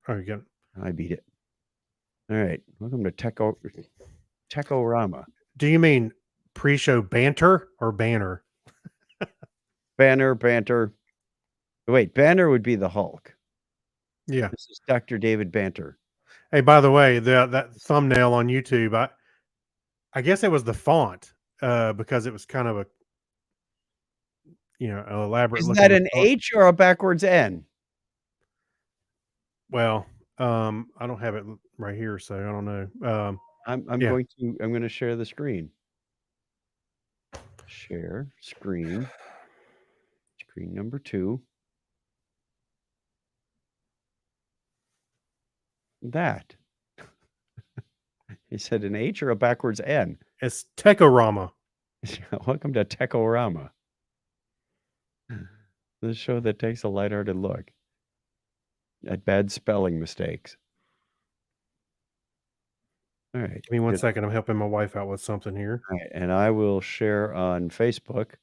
Oh, you got. I beat it. All right. Welcome to Tech-O-Rama. Do you mean pre-show banter or banner? Banter. Wait, Banner would be the Hulk. Yeah. This is Dr. David Banter. Hey, by the way, that thumbnail on YouTube, I guess it was the font, because it was kind of a an elaborate Is that looking an font. H or a backwards N? Well, I don't have it right here, so I don't know. I'm Yeah. going to share the screen. Share screen. Screen number 2. That. He said an H or a backwards N. It's Tech-O-Rama. Welcome to Tech-O-Rama, the show that takes a lighthearted look at bad spelling mistakes. All right. Give me 1 second. I'm helping my wife out with something here. All right, and I will share on Facebook.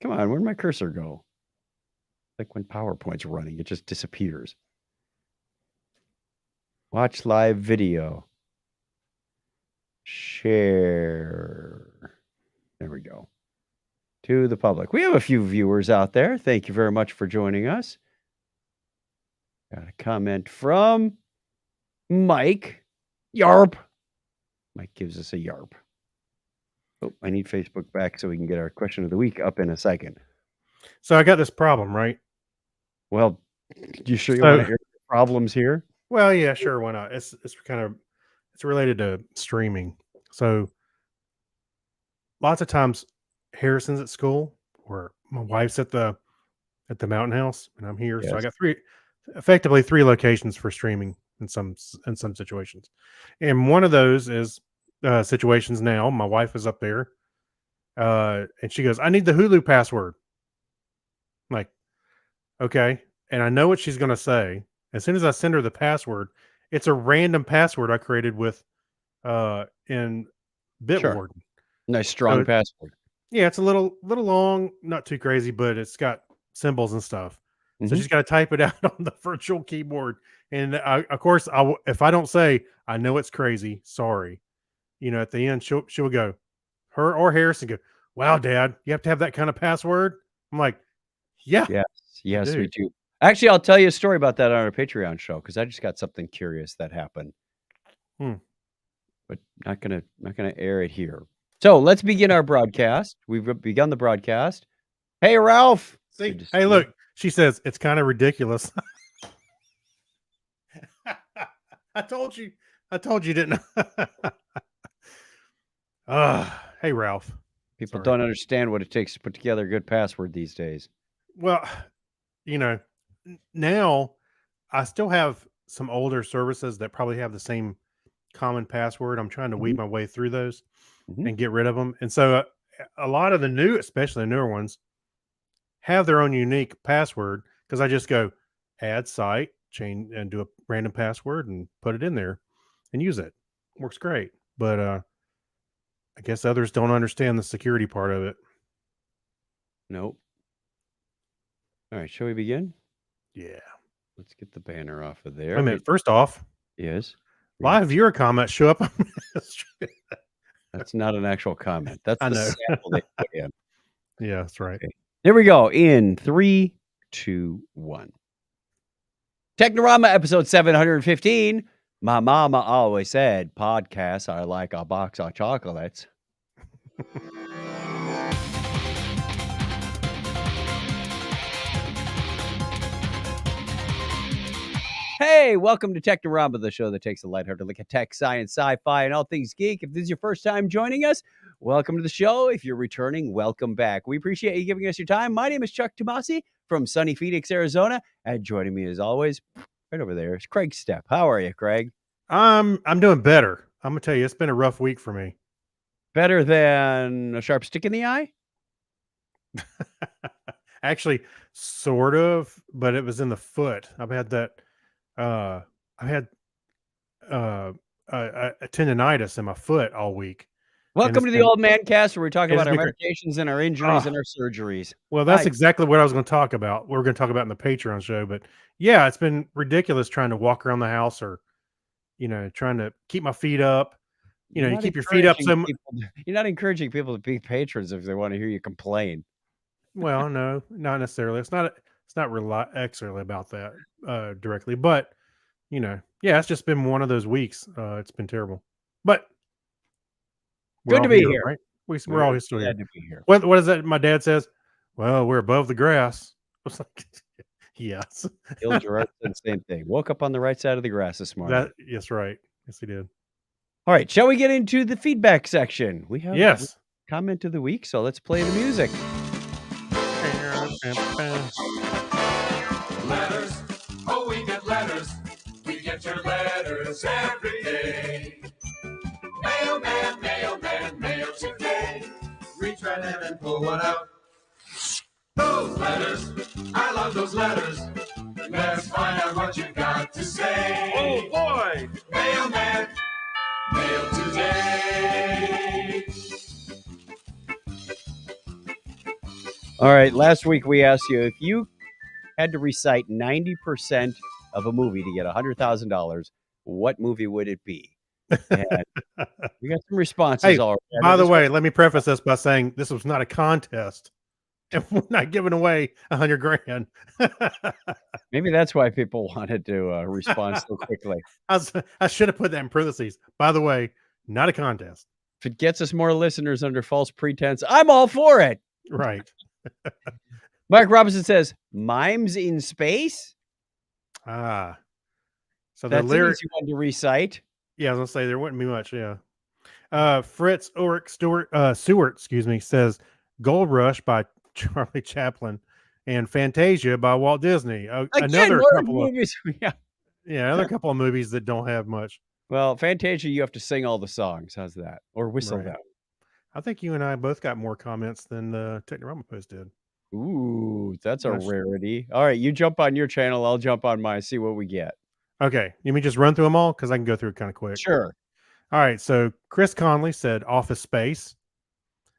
Come on, where'd my cursor go? Like when PowerPoint's running, it just disappears. Watch live video. Share. There we go. To the public. We have a few viewers out there. Thank you very much for joining us. Got a comment from Mike. Yarp. Mike gives us a yarp. Oh, I need Facebook back so we can get our question of the week up in a second. So I got this problem, right? Well, you sure you want to hear the problems here? Well, yeah, sure. Why not? It's related to streaming. So lots of times Harrison's at school or my wife's at the mountain house and I'm here. So I Yes. got effectively three locations for streaming in some situations. And one of those is situations now. My wife is up there and she goes, I need the Hulu password. I'm like, okay. And I know what she's going to say. As soon as I send her the password, it's a random password I created with in Bitwarden. Sure. Nice strong password. Yeah, it's a little long, not too crazy, but it's got symbols and stuff. So she's got to type it out on the virtual keyboard. And of course, if I don't say, I know it's crazy, sorry. At the end, she'll go, her or Harrison go, wow, Dad, you have to have that kind of password. I'm like, yeah. Yes, we do. Actually, I'll tell you a story about that on our Patreon show because I just got something curious that happened. But not gonna air it here. So let's begin our broadcast. We've begun the broadcast. Hey, Ralph. Hey, look. She says it's kind of ridiculous. I told you, didn't I? Hey, Ralph. People don't understand what it takes to put together a good password these days. Well, now I still have some older services that probably have the same common password. I'm trying to weed my way through those and get rid of them. And so a lot of the new, especially the newer ones, have their own unique password because I just go add site, change and do a random password and put it in there and use it. Works great. But I guess others don't understand the security part of it. Nope. All right, shall we begin? Yeah. Let's get the banner off of there. Wait a minute. First off, yes. Live viewer comments show up on this. That's not an actual comment. That's the sample they put in. Yeah, that's right. Okay. There we go. In 3, 2, 1. Technorama episode 715. My mama always said podcasts are like a box of chocolates. Hey, welcome to Technorama, the show that takes a lighthearted look at tech, science, sci-fi, and all things geek. If this is your first time joining us, welcome to the show. If you're returning, welcome back. We appreciate you giving us your time. My name is Chuck Tomasi from sunny Phoenix, Arizona, and joining me as always, right over there, is Craig Stepp. How are you, Craig? I'm doing better. I'm gonna tell you, it's been a rough week for me. Better than a sharp stick in the eye? Actually, sort of, but it was in the foot. I've had that. I had a tendonitis in my foot all week, Welcome to the Old Man Cast, where we talk about our been medications and our injuries and our surgeries. Well, that's Hi. exactly what I was going to talk about. We're going to talk about in the Patreon show, but yeah, it's been ridiculous trying to walk around the house or, trying to keep my feet up. You're You not keep your feet up. encouraging you're not encouraging people to be patrons if they want to hear you complain. Well, no, not necessarily. It's not actually about that directly, but yeah, it's just been one of those weeks. It's been terrible, but we're Good all to be here, here. right? We're all still here. Glad to be here. What is that? My dad says, "Well, we're above the grass." I was like, yes. Bill Gerard said the same thing. Woke up on the right side of the grass this morning. Yes, right. Yes, he did. All right, shall we get into the feedback section? We have Yes. comment of the week, so let's play the music. Letters, oh, we get letters. We get your letters every day. Mailman, mailman, mail today. Reach right in and pull one out. Those letters, I love those letters. Let's find out what you got to say. Oh boy! Mailman, mail today. All right, last week we asked you if you had to recite 90% of a movie to get $100,000, what movie would it be? And we got some responses Hey, already. by the way, let me preface this by saying this was not a contest, and we're not giving away $100,000. Maybe that's why people wanted to respond so quickly. I should have put that in parentheses. By the way, not a contest. If it gets us more listeners under false pretense, I'm all for it. Right. Mark Robinson says, "Mimes in space." So That's the lyric you want to recite. Yeah, I was gonna say there wouldn't be much. Yeah. Fritz Ulrich Stewart, excuse me, says Gold Rush by Charlie Chaplin and Fantasia by Walt Disney. Again, Another couple movies. another couple of movies that don't have much. Well, Fantasia, you have to sing all the songs. How's that? Or whistle Right. them. I think you and I both got more comments than the Technorama post did. Ooh, that's a rarity. All right, you jump on your channel. I'll jump on mine. See what we get. Okay, let me just run through them all because I can go through it kind of quick. Sure. All right, so Chris Conley said Office Space,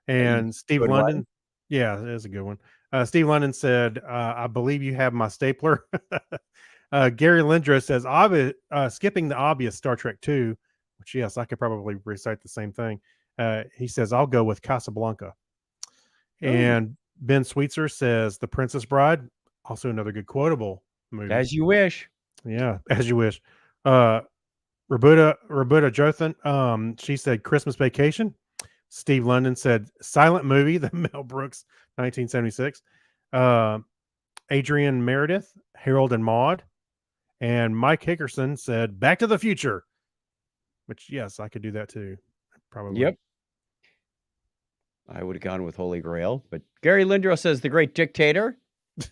and Steve London. One. Yeah, that is a good one. Steve London said, "I believe you have my stapler." Gary Lindros says, skipping the obvious Star Trek 2, which, yes, I could probably recite the same thing. He says, I'll go with Casablanca. Oh. And Ben Sweetser says, The Princess Bride, also another good quotable movie. As you wish. Yeah, as you wish. Roberta Jothan, she said Christmas Vacation. Steve London said Silent Movie, the Mel Brooks 1976. Adrian Meredith, Harold and Maude. And Mike Hickerson said Back to the Future, which, yes, I could do that too. Probably. Yep. I would have gone with Holy Grail, but Gary Lindros says The Great Dictator.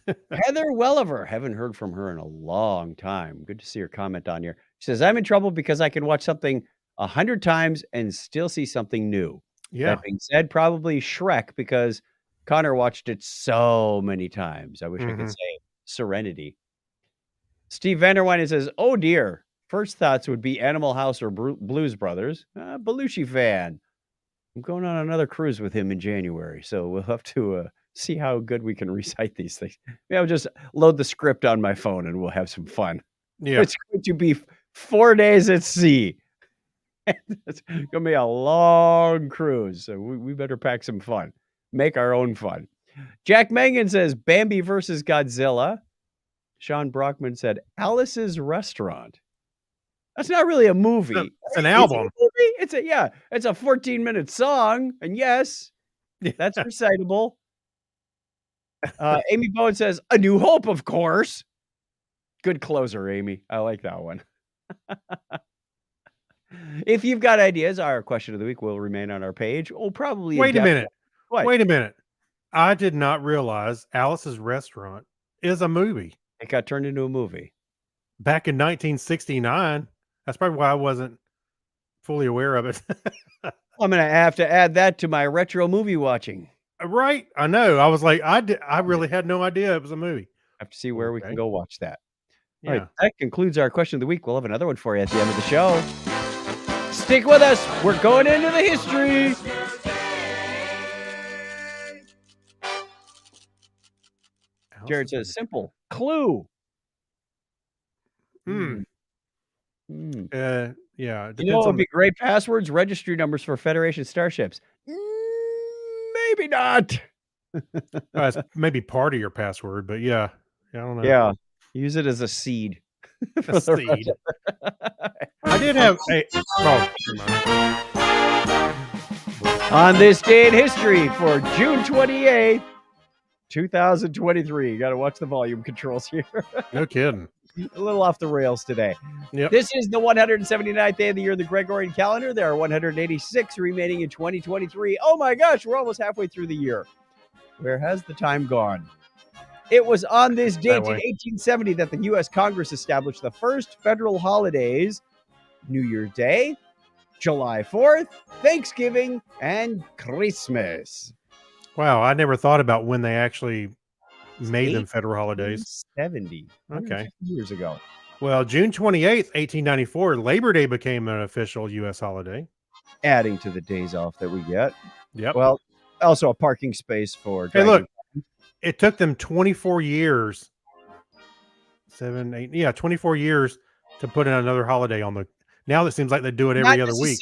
Heather Welliver, haven't heard from her in a long time. Good to see her comment on here. She says, I'm in trouble because I can watch something 100 times and still see something new. Yeah. That being said, probably Shrek because Connor watched it so many times. I wish I could say Serenity. Steve Vanderwine says, oh dear. First thoughts would be Animal House or Blues Brothers. Belushi fan. I'm going on another cruise with him in January, so we'll have to see how good we can recite these things. Maybe I'll just load the script on my phone and we'll have some fun. Yeah. It's going to be 4 days at sea. It's going to be a long cruise, so we better pack some fun. Make our own fun. Jack Mangan says Bambi versus Godzilla. Sean Brockman said Alice's Restaurant. That's not really a movie. It's an album. It's a 14-minute song, and yes, that's recitable. Amy Bowen says A New Hope, of course. Good closer, Amy. I like that one. If you've got ideas, our question of the week will remain on our page. We'll probably Wait a minute. What? Wait a minute. I did not realize Alice's Restaurant is a movie. It got turned into a movie back in 1969. That's probably why I wasn't fully aware of it. I'm going to have to add that to my retro movie watching. Right. I know. I was like, I really had no idea it was a movie. I have to see where we can go watch that. Yeah. All right. That concludes our question of the week. We'll have another one for you at the end of the show. Stick with us. We're going into the history. Jared says, simple. Clue. Hmm. Hmm. Yeah. You know, it would be great passwords, registry numbers for Federation starships. Maybe not. It's maybe part of your password, but yeah. I don't know. Yeah. Use it as a seed. A seed. I did have a. Oh, on this day in history for June 28th, 2023. You got to watch the volume controls here. No kidding. A little off the rails today. Yep. This is the 179th day of the year of the Gregorian calendar. There are 186 remaining in 2023. Oh my gosh, we're almost halfway through the year. Where has the time gone? It was on this date in 1870 that the U.S. Congress established the first federal holidays: New Year's Day, July 4th, Thanksgiving, and Christmas. Wow, I never thought about when they actually made them federal holidays. 70. Okay. Years ago. Well, June 28th, 1894, Labor Day became an official U.S. holiday. Adding to the days off that we get. Yep. Well, also a parking space for. Hey, look, it took them 24 years. 24 years to put in another holiday on the. Now it seems like they do it every other week.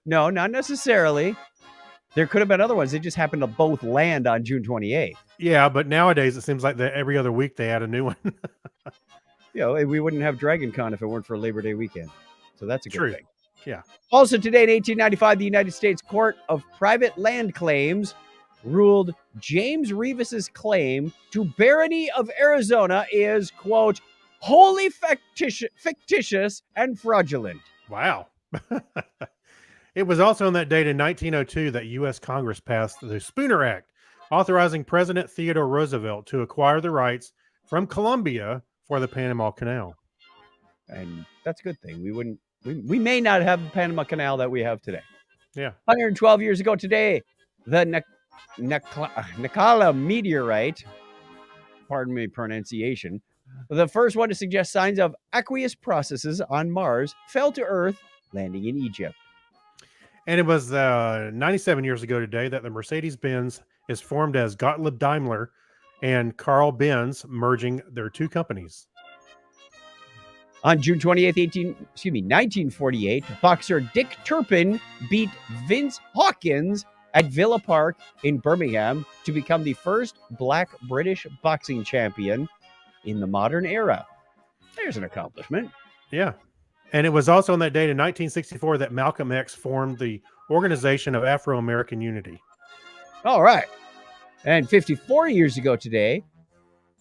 No, not necessarily. There could have been other ones. They just happened to both land on June 28th. Yeah, but nowadays it seems like that every other week they add a new one. You know, we wouldn't have Dragon Con if it weren't for Labor Day weekend. So that's a good thing. Yeah. Also today in 1895, the United States Court of Private Land Claims ruled James Revis's claim to barony of Arizona is, quote, wholly fictitious and fraudulent. Wow. It was also on that date in 1902 that U.S. Congress passed the Spooner Act, authorizing President Theodore Roosevelt to acquire the rights from Colombia for the Panama Canal. And that's a good thing. We may not have the Panama Canal that we have today. Yeah. 112 years ago today, the Nikola meteorite, pardon me pronunciation, the first one to suggest signs of aqueous processes on Mars, fell to Earth, landing in Egypt. And it was 97 years ago today that the Mercedes-Benz is formed as Gottlieb Daimler and Carl Benz, merging their two companies. On June 28th, 1948, boxer Dick Turpin beat Vince Hawkins at Villa Park in Birmingham to become the first black British boxing champion in the modern era. There's an accomplishment. Yeah. And it was also on that date in 1964 that Malcolm X formed the Organization of Afro-American Unity. All right. And 54 years ago today,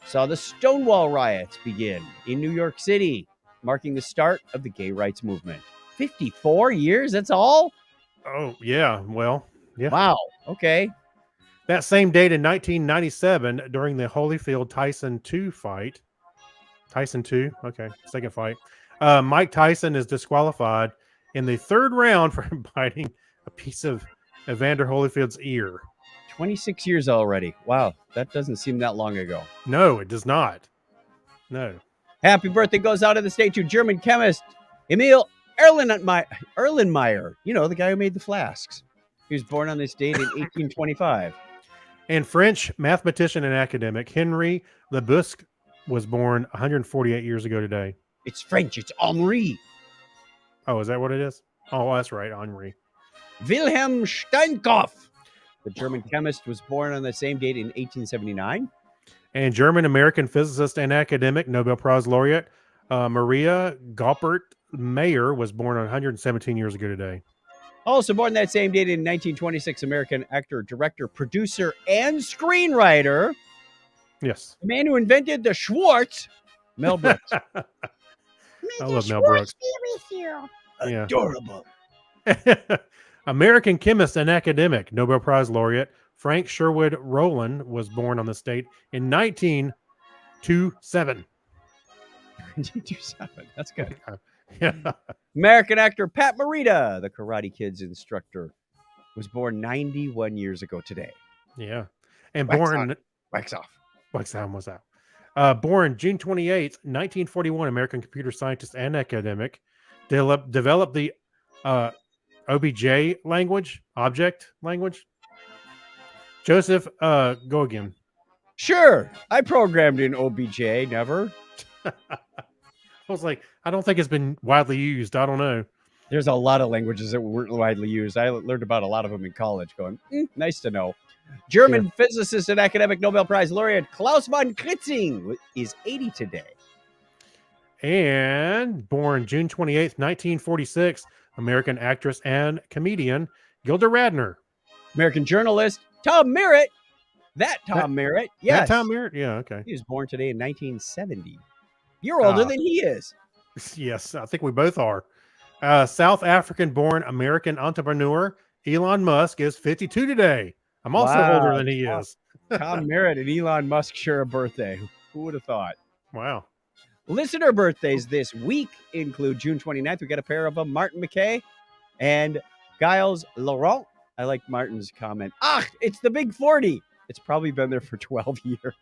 saw the Stonewall riots begin in New York City, marking the start of the gay rights movement. 54 years? That's all? Oh, yeah. Well, yeah. Wow. Okay. That same date in 1997, during the Holyfield Tyson 2 fight, Tyson 2, okay, second fight, Mike Tyson is disqualified in the third round for biting a piece of Evander Holyfield's ear. 26 years already. Wow, that doesn't seem that long ago. No, it does not. No. Happy birthday goes out of the state to German chemist Emil Erlenmeyer. You know, the guy who made the flasks. He was born on this date in 1825. And French mathematician and academic Henri Lebesgue was born 148 years ago today. It's French. It's Henri. Oh, is that what it is? Oh, that's right, Henri. Wilhelm Steinkopf, the German chemist, was born on the same date in 1879. And German-American physicist and academic, Nobel Prize laureate Maria Goeppert Mayer was born 117 years ago today. Also born that same date in 1926, American actor, director, producer, and screenwriter. Yes. The man who invented the Schwartz, Mel Brooks. I love Mel Brooks. Yeah. Adorable. American chemist and academic, Nobel Prize laureate Frank Sherwood Rowland was born on this date in 1927. 1927. That's good. Yeah. American actor Pat Morita, the Karate Kid's instructor, was born 91 years ago today. Yeah. And Wax born... on. Wax off. Wax on, was out. Born June 28th, 1941, American computer scientist and academic, developed the OBJ language, object language. Joseph, go again. Sure. I programmed in OBJ, never. I was like, I don't think it's been widely used. I don't know. There's a lot of languages that weren't widely used. I learned about a lot of them in college going, nice to know. German physicist and academic Nobel Prize laureate Klaus von Kritzing is 80 today. And born June 28th, 1946, American actress and comedian Gilda Radner. American journalist Tom Merritt. Tom Merritt. Yes. That Tom Merritt? Yeah, okay. He was born today in 1970. You're older than he is. Yes, I think we both are. South African-born American entrepreneur Elon Musk is 52 today. I'm also older than he is. Tom Merritt and Elon Musk share a birthday. Who would have thought? Wow. Listener birthdays this week include June 29th. We got a pair of them, Martin McKay and Giles Laurent. I like Martin's comment. It's the big 40. It's probably been there for 12 years.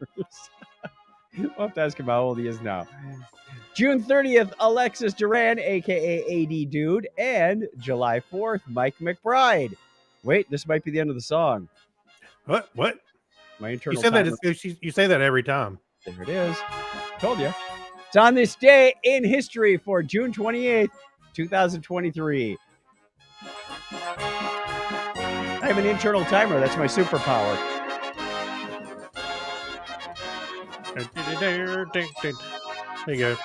We'll have to ask him how old he is now. June 30th, Alexis Duran, a.k.a. AD Dude. And July 4th, Mike McBride. Wait, this might be the end of the song. What? My internal You say that you say that every time. There it is. Told you. It's on this day in history for June 28th, 2023. I have an internal timer. That's my superpower. There you go.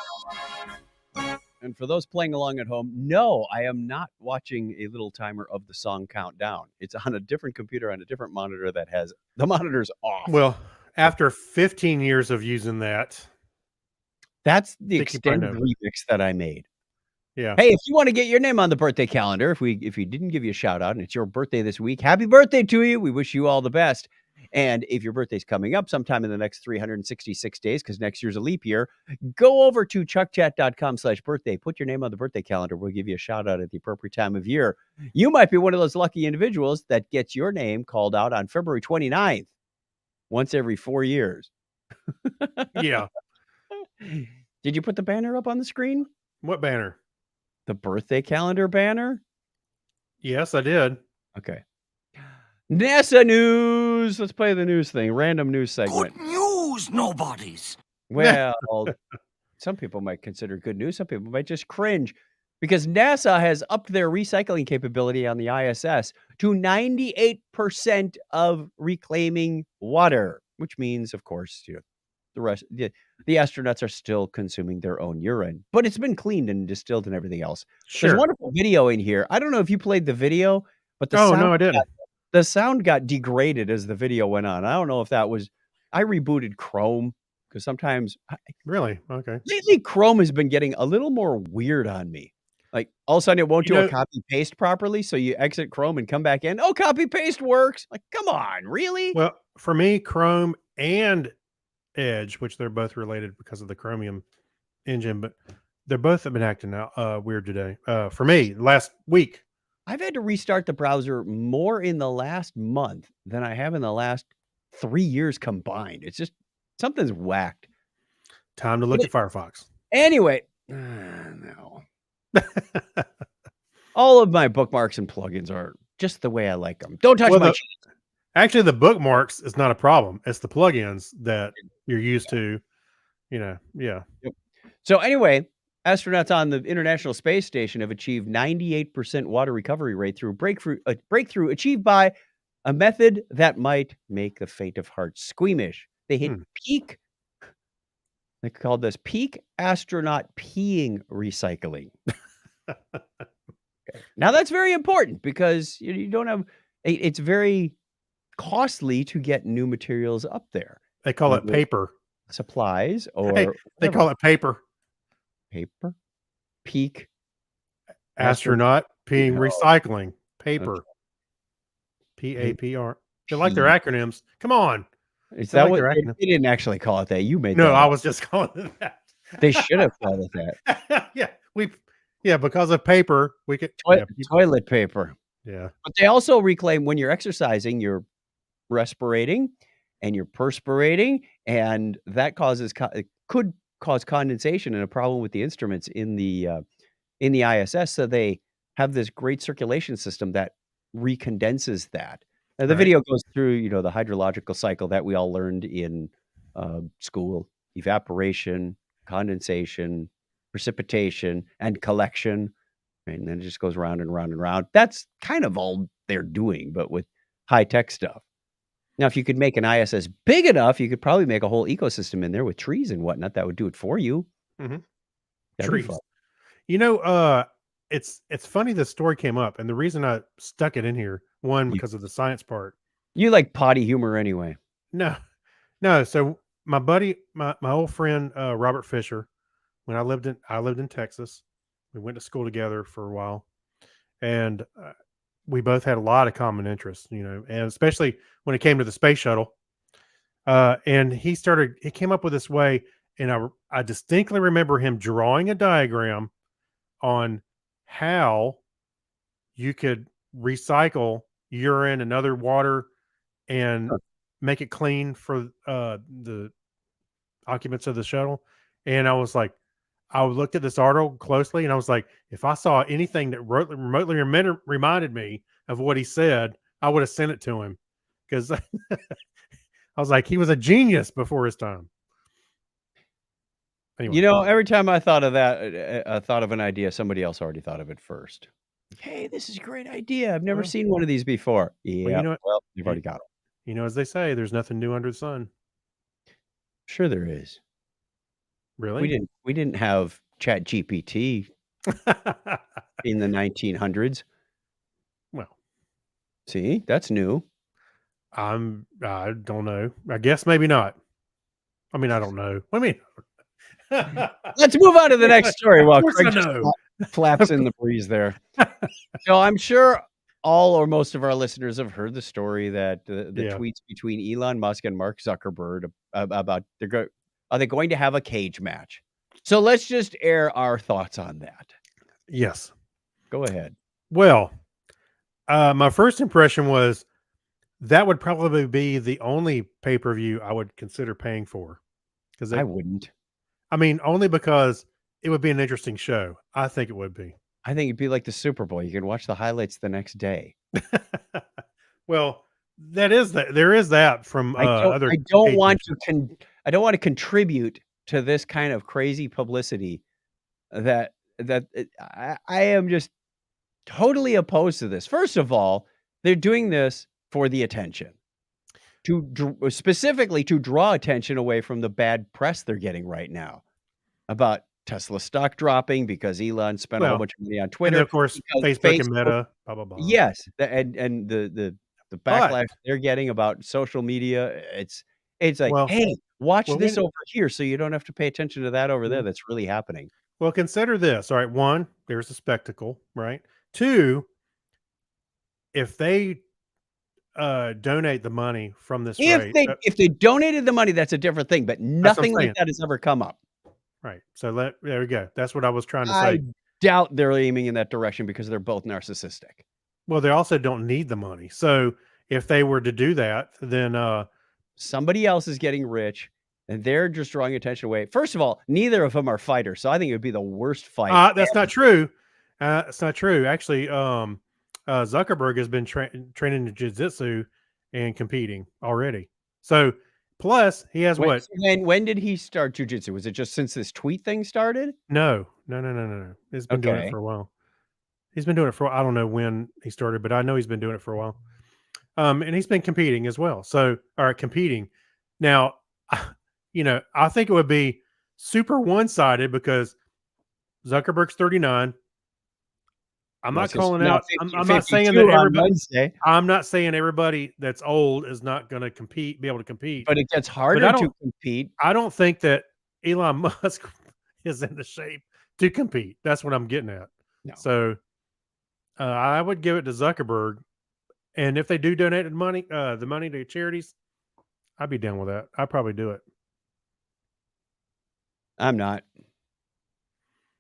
And for those playing along at home, no, I am not watching a little timer of the song countdown. It's on a different computer on a different monitor that has the monitors off. Well, after 15 years of using that, that's the extended remix that I made. Yeah. Hey, if you want to get your name on the birthday calendar, if we didn't give you a shout out and it's your birthday this week, happy birthday to you. We wish you all the best. And if your birthday's coming up sometime in the next 366 days, because next year's a leap year, go over to chuckchat.com/birthday. Put your name on the birthday calendar. We'll give you a shout out at the appropriate time of year. You might be one of those lucky individuals that gets your name called out on February 29th, once every 4 years. Yeah. Did you put the banner up on the screen? What banner? The birthday calendar banner? Yes, I did. Okay. NASA news. Let's play the news thing. Random news segment. Good news, nobodies. Well, some people might consider good news. Some people might just cringe because NASA has upped their recycling capability on the ISS to 98% of reclaiming water, which means, of course, the rest, the astronauts are still consuming their own urine, but it's been cleaned and distilled and everything else. Sure. There's a wonderful video in here. I don't know if you played the video, but no, I didn't. The sound got degraded as the video went on. I don't know if that was, I rebooted Chrome because sometimes. Really? Okay. Lately, Chrome has been getting a little more weird on me. Like all of a sudden it won't do a copy paste properly. So you exit Chrome and come back in. Oh, copy paste works. Like, come on, really? Well, for me, Chrome and Edge, which they're both related because of the Chromium engine, but they're both have been acting out weird today. For me, last week. I've had to restart the browser more in the last month than I have in the last 3 years combined. It's just something's whacked. Time to look at Firefox. Anyway, no. All of my bookmarks and plugins are just the way I like them. Don't touch my sheet. Actually, the bookmarks is not a problem. It's the plugins that you're used to, yeah. Yep. So anyway, astronauts on the International Space Station have achieved 98% water recovery rate through a breakthrough achieved by a method that might make the faint of heart squeamish. They hit peak. They called this peak astronaut peeing recycling. Now that's very important because you don't have. It's very costly to get new materials up there. They call it paper supplies, or they call it paper. Paper, peak astronaut peeing recycling paper. PAPR. They like their acronyms. Come on. Is that what they didn't actually call it that? You made no. I was just calling it that. They should have called it that. Yeah, because of paper, we could toilet paper. Yeah, but they also reclaim when you're exercising, you're respirating and you're perspirating, and that could cause condensation and a problem with the instruments in the ISS. So they have this great circulation system that recondenses that. Now, the Right. video goes through, the hydrological cycle that we all learned in school: evaporation, condensation, precipitation, and collection. And then it just goes round and round and round. That's kind of all they're doing, but with high tech stuff. Now, if you could make an ISS big enough, you could probably make a whole ecosystem in there with trees and whatnot that would do it for you. Mhm. That'd be Trees. fun. It's funny this story came up, and the reason I stuck it in here, one, You, because of the science part. you like potty humor anyway. No, no. So my buddy, my old friend Robert Fisher, when I lived in Texas, we went to school together for a while, and we both had a lot of common interests, and especially when it came to the space shuttle. And he came up with this way, and I distinctly remember him drawing a diagram on how you could recycle urine and other water and Huh. make it clean for the occupants of the shuttle. And I looked at this article closely, and I was like, if I saw anything that remotely reminded me of what he said, I would have sent it to him, because I was like, he was a genius before his time. Anyway, Every time I thought of that, I thought of an idea, somebody else already thought of it first. Hey, this is a great idea. I've never well, seen one of these before. well, Yeah, well, you've already got them. as they say, there's nothing new under the sun. Sure, there is. Really? We didn't have Chat GPT in the 1900s. Well, See, that's new. I don't know. I guess maybe not. I mean, I don't know. I mean, Let's move on to the next story while course Craig I just know. flaps in the breeze there. So I'm sure all or most of our listeners have heard the story that the Yeah. tweets between Elon Musk and Mark Zuckerberg about are they going to have a cage match? So let's just air our thoughts on that. Yes. Go ahead. Well, my first impression was that would probably be the only pay-per-view I would consider paying for, because I wouldn't. I mean, only because it would be an interesting show. I think it would be. I think it'd be like the Super Bowl. You can watch the highlights the next day. Well, there is that from other. I don't cage want matches. I don't want to contribute to this kind of crazy publicity that I am just totally opposed to this. First of all, they're doing this for the attention, specifically to draw attention away from the bad press they're getting right now about Tesla stock dropping because Elon spent a whole Well, bunch of money on And Twitter. then, of course, because Facebook and Meta, blah blah blah. Yes, and the backlash they're getting about social media, it's like, Well, hey, watch well, this we- over here so you don't have to pay attention to that over there Mhm. that's really happening. Well, consider this. All right, one, there's a spectacle, right? Two, if they donate the money from this rate, If they donated the money, that's a different thing, but what I'm nothing like saying. that has ever come up. right? So there we go. That's what I was trying to I say. doubt they're aiming in that direction because they're both narcissistic. Well, they also don't need the money. So if they were to do that, then Somebody else is getting rich and they're just drawing attention away. First of all, neither of them are fighters, so I think it would be the worst fight. that's not true. It's not true. Actually, Zuckerberg has been training in jiu-jitsu and competing already. So plus he has what? When did he start jujitsu? Was it just since this tweet thing started? No. He's been doing Okay. it for a while. He's been doing it for, I don't know when he started, but I know he's been doing it for a while. And he's been competing as well. So, all right, competing. Now, I think it would be super one-sided because Zuckerberg's 39. I'm not calling out. I'm not saying that everybody. I'm not saying everybody that's old is not going to be able to compete. But it gets harder to compete. I don't think that Elon Musk is in the shape to compete. That's what I'm getting at. No. So I would give it to Zuckerberg, and if they do donate the money to charities, I'd be down with that. I'd probably do it. I'm not.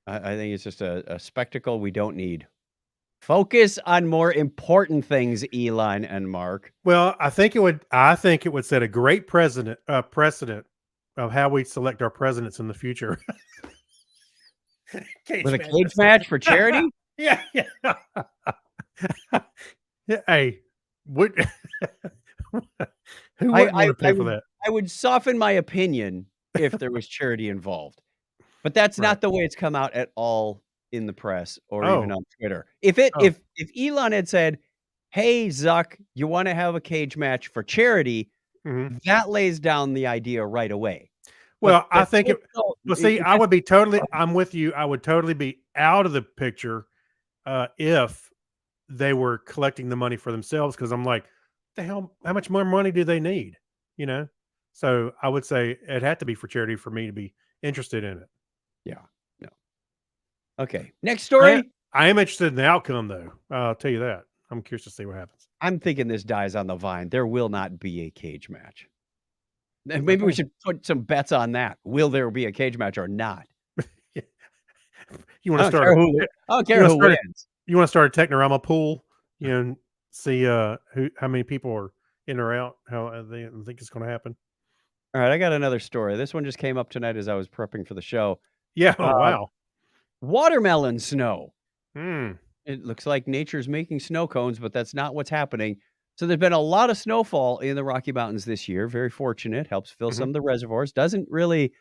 I think it's just a spectacle we don't need. Focus on more important things, Elon and Mark. Well, I think it would set a great precedent of how we select our presidents in the future. With a cage match for charity? Yeah, yeah. Yeah, hey, what? Who I, wouldn't I, want to I pay for would that? I would soften my opinion if there was charity involved, but that's Right. not the way it's come out at all in the press or even Oh, on Twitter. If it oh. if Elon had said, "Hey Zuck, you want to have a cage match for charity?" Mhm. That lays down the idea right away. But Well, I think it. Well, see, it I just would be totally. I'm with you. I would totally be out of the picture if they were collecting the money for themselves because I'm like, the hell, how much more money do they need? You know. So I would say it had to be for charity for me to be interested in it. yeah, no. Okay, next I story. I am interested in the outcome though. I'll tell you that. I'm curious to see what happens. I'm thinking this dies on the vine. There will not be a cage match. And maybe we Okay. should put some bets on that. Will there be a cage match or not? You want I to don't start care a who te- I don't you care want to who start a wins. you want to start a Technorama pool, you know, and see who how many people are in or out, how they think it's going to happen. All right, I got another story. This one just came up tonight as I was prepping for the show. Yeah. Uh, Oh wow. watermelon snow. Hmm. It looks like nature's making snow cones, but that's not what's happening. So there's been a lot of snowfall in the Rocky Mountains this year. Very fortunate. Helps fill Mhm. some of the reservoirs. Doesn't really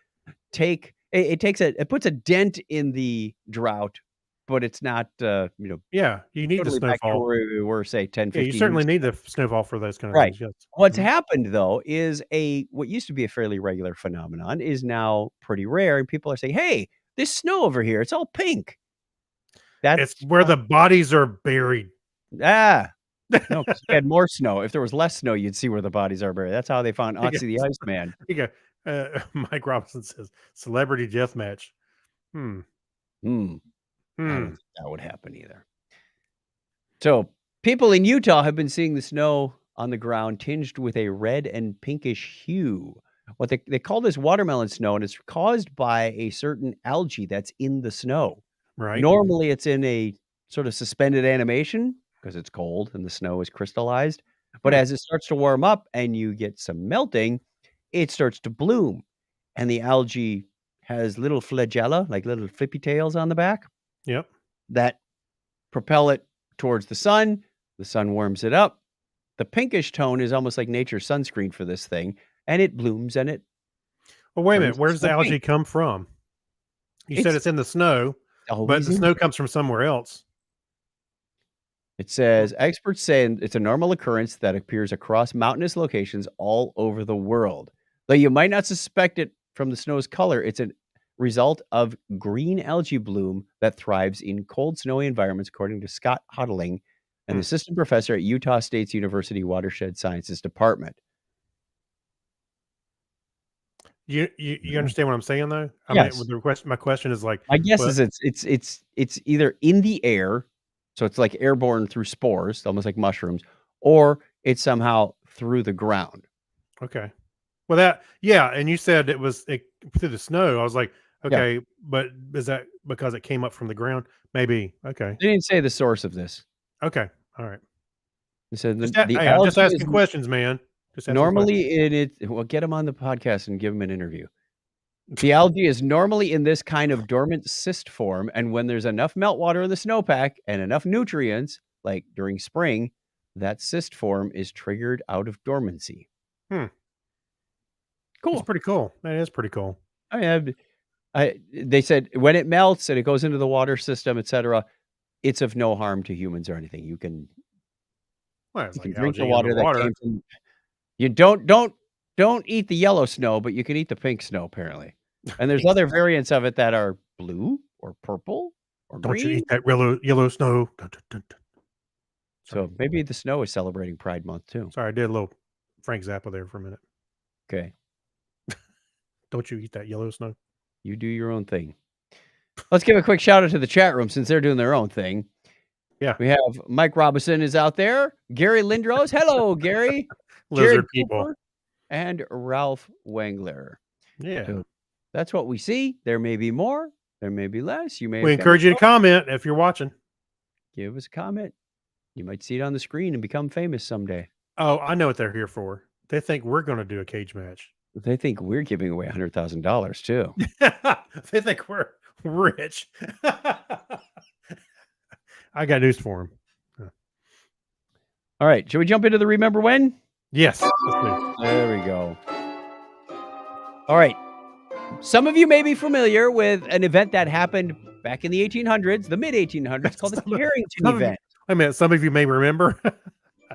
it puts a dent in the drought, but it's not Yeah, you need the totally back to snowfall. where we were, say, 10, Yeah, you 15 certainly weeks need ago. the snowfall for those kind of Right. things. Yes. What's Mhm. happened though is what used to be a fairly regular phenomenon is now pretty rare, and people are saying, "Hey, this snow over here, it's all pink." It's That's where the bodies are buried. ah, no, 'cause if you had more snow. If there was less snow, you'd see where the bodies are buried. That's how they found I guess. Otzi the Iceman. You go. Mike Robinson says celebrity death match. Hmm. Hmm, I don't Hmm. think that would happen either. So, people in Utah have been seeing the snow on the ground tinged with a red and pinkish hue. What they call this watermelon snow, and it's caused by a certain algae that's in the snow. Right. Normally, it's in a sort of suspended animation because it's cold and the snow is crystallized. But Hmm. as it starts to warm up and you get some melting, it starts to bloom. And the algae has little flagella, like little flippy tails on the back Yep. that propel it towards the sun. The sun warms it up. The pinkish tone is almost like nature's sunscreen for this thing, and it blooms and it Well, wait a minute. turns Where the does the snow algae pink. come from? You said It's it's in the snow, but always the in snow there. comes from somewhere else. It Hmm. says experts say it's a normal occurrence that appears across mountainous locations all over the world. Though you might not suspect it from the snow's color, it's a result of green algae bloom that thrives in cold, snowy environments, according to Scott Hodling, an Hmm. assistant professor at Utah State's University Watershed Sciences Department. You understand what I'm saying though? I mean, Yes. with the question, my question is like, My guess well, is it's either in the air, so it's like airborne through spores, almost like mushrooms, or it's somehow through the ground. okay. Well, yeah, and you said it through the snow. I was like, Yeah. okay, but is that because it came up from the ground? Maybe. Okay. They didn't say the source of this. Okay. All right. They said the Hey, I'm just algae is asking questions, man. Just asking questions. normally in it well, get them on the podcast and give them an interview. The algae is normally in this kind of dormant cyst form, and when there's enough meltwater in the snowpack and enough nutrients, like during spring, that cyst form is triggered out of dormancy. Hmm. That's Cool. pretty cool. That is pretty cool. I mean, they said when it melts and it goes into the water system, etc., it's of no harm to humans or anything. Well, it's You can like drink the algae in the water that came water. from. You don't eat the yellow snow, but you can eat the pink snow apparently. And there's other variants of it that are blue or purple or Don't you green. eat that yellow snow? Dun, dun, dun, dun. Sorry. So maybe the snow is celebrating Pride Month too. Sorry, I did a little Frank Zappa there for a minute. Okay, Don't you eat that yellow snow? you do your own thing. Let's give a quick shout out to the chat room since they're doing their own thing. Yeah. We have Mike Robinson is out there. Gary Lindros. Hello, Gary. Lizard Jared people. Cooper and Ralph Wangler. Yeah. So that's what we see. There may be more. There may be less. You may We have encourage you to comment if you're watching. give us a comment. You might see it on the screen and become famous someday. Oh, I know what they're here for. They think we're going to do a cage match. They think we're giving away $100,000 too. They think we're rich. I got news for him. All right. Should we jump into the Remember When? Yes. Let's do. There we go. All right. Some of you may be familiar with an event that happened back in the 1800s, the mid 1800s, called the Carrington some of you- event. Wait a minute. Some of you may remember.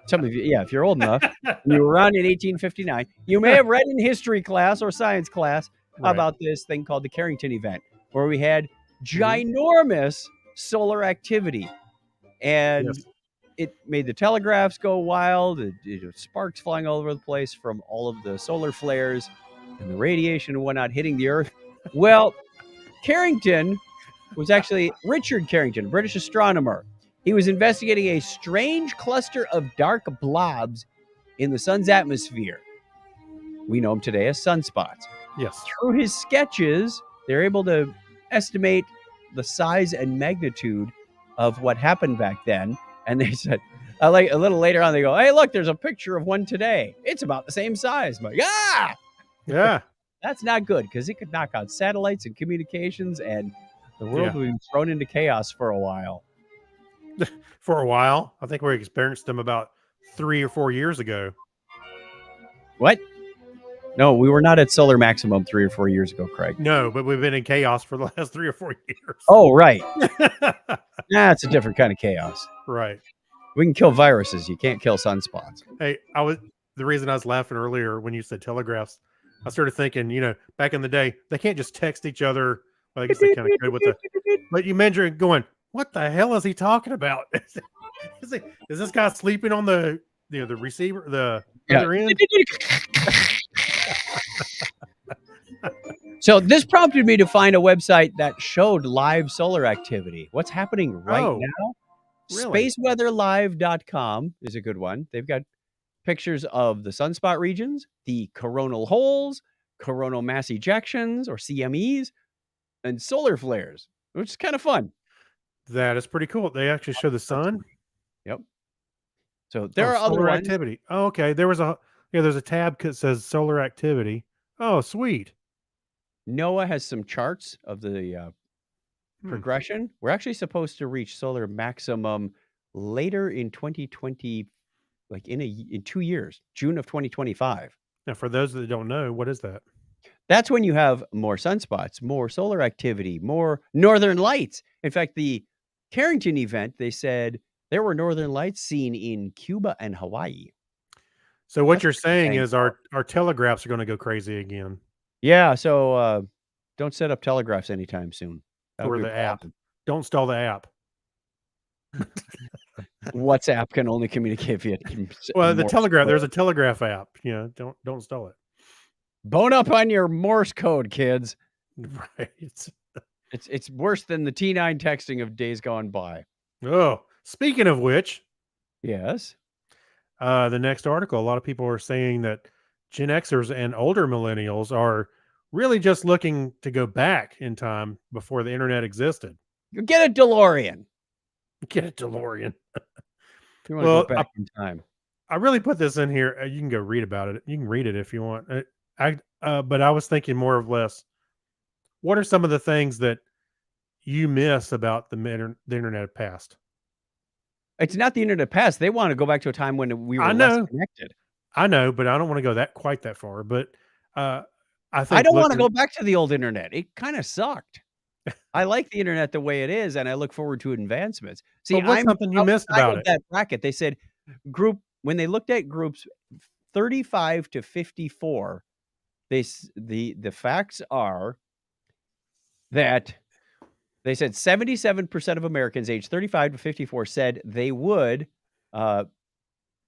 Some of you, yeah, if you're old enough, you were around in 1859. You may have read in history class or science class Right. about this thing called the Carrington event, where we had ginormous solar activity. And Yes. it made the telegraphs go wild. Sparks flying all over the place from all of the solar flares and the radiation and whatnot hitting the Earth. Well, Carrington was actually Richard Carrington, a British astronomer. He was investigating a strange cluster of dark blobs in the sun's atmosphere. We know them today as sunspots. Yes. Through his sketches, they're able to estimate the size and magnitude of what happened back then. And they said, like a little later on, they go, "Hey, look, there's a picture of one today. It's about the same size." I'm like, Yeah. that's not good because it could knock out satellites and communications, and the world Yeah. would be thrown into chaos for a while. For a while, I think we experienced them about 3 or 4 years ago. What? No, we were not at solar maximum 3 or 4 years ago, Craig. No, but we've been in chaos for the last 3 or 4 years. Oh, right. That's a different kind of chaos. Right. We can kill viruses. You can't kill sunspots. Hey, the reason I was laughing earlier when you said telegraphs, I started thinking, back in the day, they can't just text each other. Well, I guess they kind of could with but you imagine going, what the hell is he talking about? Is this guy sleeping on the receiver, the other end? So this prompted me to find a website that showed live solar activity. What's happening right now? Really? Spaceweatherlive.com is a good one. They've got pictures of the sunspot regions, the coronal holes, coronal mass ejections or CMEs, and solar flares, which is kind of fun. That is pretty cool. They actually show the sun. Yep. So there are other solar ones. activity. Oh, okay. There's a tab that says solar activity. Oh, sweet. NOAA has some charts of the progression. We're actually supposed to reach solar maximum later in 2020, like in 2 years, June of 2025. Now, for those that don't know, what is that? That's when you have more sunspots, more solar activity, more northern lights. In fact, the Carrington event, they said there were northern lights seen in Cuba and Hawaii. So what That's you're saying dang is our telegraphs are going to go crazy again. Yeah, so don't set up telegraphs anytime soon. That would Or be the a app. problem. Don't install the app. WhatsApp can only communicate via. Well, the Morse telegraph. code. There's a telegraph app. Don't install it. Bone up on your Morse code, kids. Right. It's worse than the T9 texting of days gone by. Oh, speaking of which, Yes. the next article, a lot of people are saying that Gen Xers and older millennials are really just looking to go back in time before the internet existed. You get a DeLorean. Get a DeLorean. If you want to Well, go back in time. I really put this in here. You can go read about it. You can read it if you want. But I was thinking more or less, what are some of the things that you miss about the internet past? It's not the internet past. They want to go back to a time when we were I less know. connected. I know, but I don't want to go quite that far. But I think I don't want to looking- go back to the old internet. It kind of sucked. I like the internet the way it is, and I look forward to advancements. See, But what's I'm something you missed outside about of it? that bracket. They said when they looked at groups 35 to 54, the facts are that they said 77% of Americans aged 35 to 54 said they would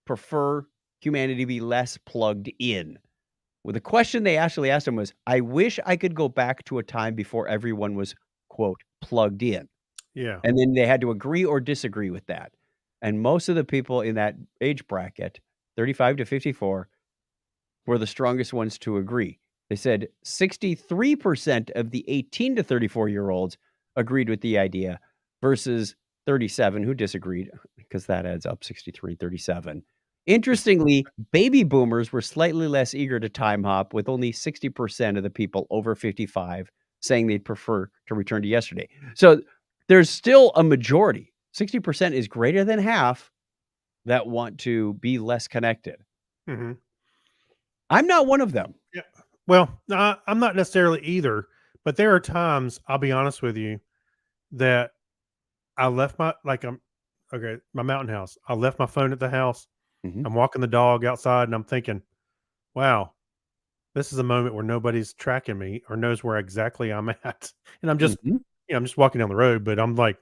prefer humanity be less plugged in. Well, the question they actually asked them was, I wish I could go back to a time before everyone was, quote, plugged in. Yeah. And then they had to agree or disagree with that. And most of the people in that age bracket, 35 to 54, were the strongest ones to agree. They said 63% of the 18 to 34-year-olds agreed with the idea versus 37 who disagreed, because that adds up 63, 37. Interestingly, baby boomers were slightly less eager to time hop, with only 60% of the people over 55 saying they'd prefer to return to yesterday. So there's still a majority 60% is greater than half that want to be less connected. Mhm. I'm not one of them. Yeah. Well, I'm not necessarily either, but there are times, I'll be honest with you, that I left my mountain house. I left my phone at the house. Mhm. I'm walking the dog outside and I'm thinking, wow, this is a moment where nobody's tracking me or knows where exactly I'm at. And Mhm. I'm just walking down the road, but I'm like,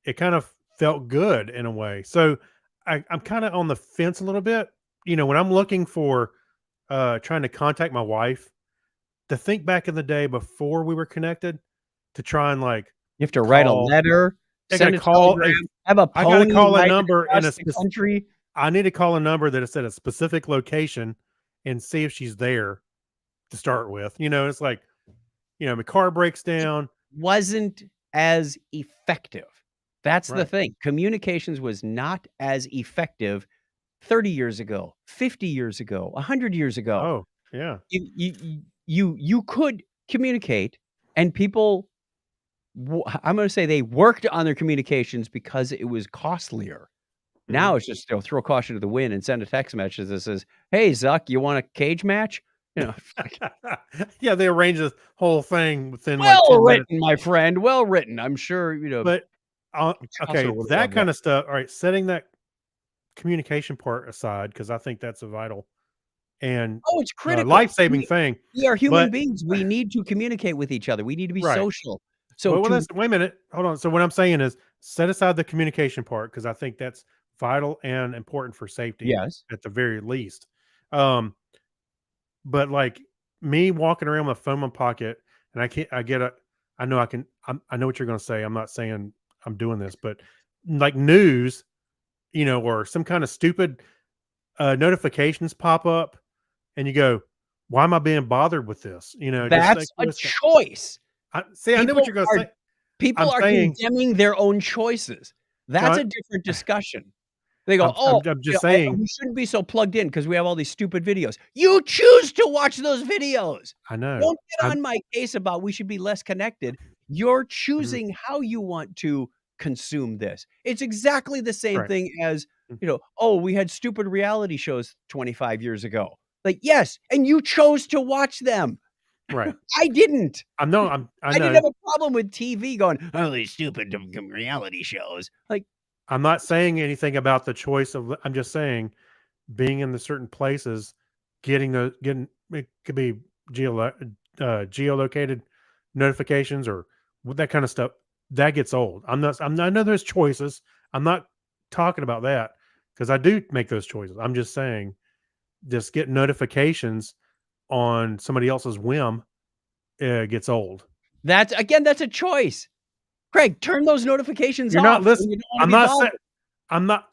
it kind of felt good in a way. So I'm kind of on the fence a little bit. When I'm looking for trying to contact my wife, to think back in the day before we were connected, to try and like You have to write a call, letter, I gotta send a call a telegram, have a I gotta pony call a ride it number in across a the specific. country. I need to call a number that is at a specific location and see if she's there to start with. It's like, my car breaks It down. wasn't as effective. That's the Right. thing. Communications was not as effective 30 years ago, 50 years ago, 100 years ago. Oh, yeah. You could communicate, and people I'm gonna say they worked on their communications because it was costlier. Mhm. Now it's just they'll throw caution to the wind and send a text message that says, "Hey, Zuck, you want a cage match?" You know, like, Yeah, they arrange this whole thing within like well 10 minutes. written, my friend, well written. I'm sure, But, Chaucer okay, would that love that. kinda stuff, all right, setting that communication part aside, because I think that's a vital and, Oh, it's critical. life-saving thing, We are human but beings. We need to communicate with each other. We need to be right. social. So Well, to let's wait a minute. Hold on. So what I'm saying is set aside the communication part because I think that's vital and important for safety yes. at the very least. Um, but like me walking around with a phone in my pocket and I know I know what you're going to say. I'm not saying I'm doing this, but like news, or some kind of stupid notifications pop up and you go, why am I being bothered with this? Just like That's a choice. I know what People you're going to are say. people I'm are saying, condemning their own choices. That's no, a different discussion. They go, I'm "Oh, I'm I'm just saying, we shouldn't be so plugged in because we have all these stupid videos." You choose to watch those videos. I know. Don't get I'm on my case about we should be less connected. You're Mhm. choosing how you want to consume this. It's exactly the same Right. thing as, Mm. "Oh, we had stupid reality shows 25 years ago." Like, yes, and you chose to watch them. Right. I didn't. I I didn't know. have a problem with TV going, "Oh, these stupid reality shows." Like, I'm not saying anything about the choice of I'm just saying being in the certain places, getting it could be geolocated notifications or that kind of stuff. That gets old. I know there's choices. I'm not talking about that because I do make those choices. I'm just saying just get notifications on somebody else's whim gets old. that's a choice. Craig, turn those notifications You're not off listening. when you don't wanna I'm be not saying.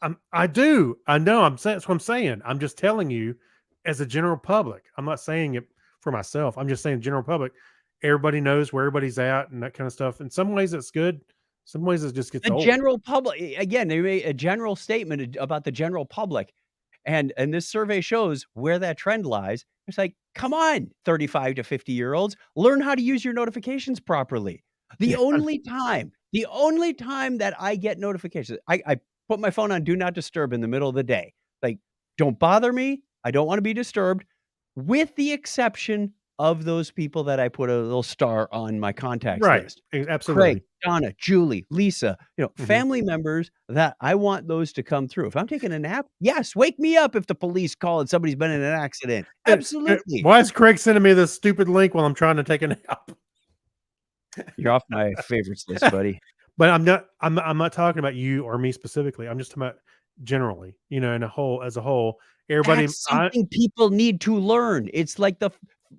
bothered. I do. I know. I'm saying that's what I'm saying. I'm just telling you as a general public. I'm not saying it for myself. I'm just saying general public. Everybody knows where everybody's at and that kind of stuff. In some ways it's good. Some ways it just gets The old. general public again, they made a general statement about the general public, and this survey shows where that trend lies. It's like, "Come on, 35 to 50-year-olds, learn how to use your notifications properly." Yeah. The only time that I get notifications, I put my phone on do not disturb in the middle of the day. Like, don't bother me. I don't wanna be disturbed, with the exception of those people that I put a little star on my contacts Right. list. Craig, Absolutely. Donna, Julie, Lisa, Mhm. family members that I want those to come through. If I'm taking a nap, yes, wake me up if the police call and somebody's been in an accident. Absolutely. Why is Craig sending me this stupid link while I'm trying to take a nap? You're off my favorites list, buddy. But I'm not talking about you or me specifically. I'm just talking about generally, in a whole as a whole. Everybody That's I something people need to learn. It's like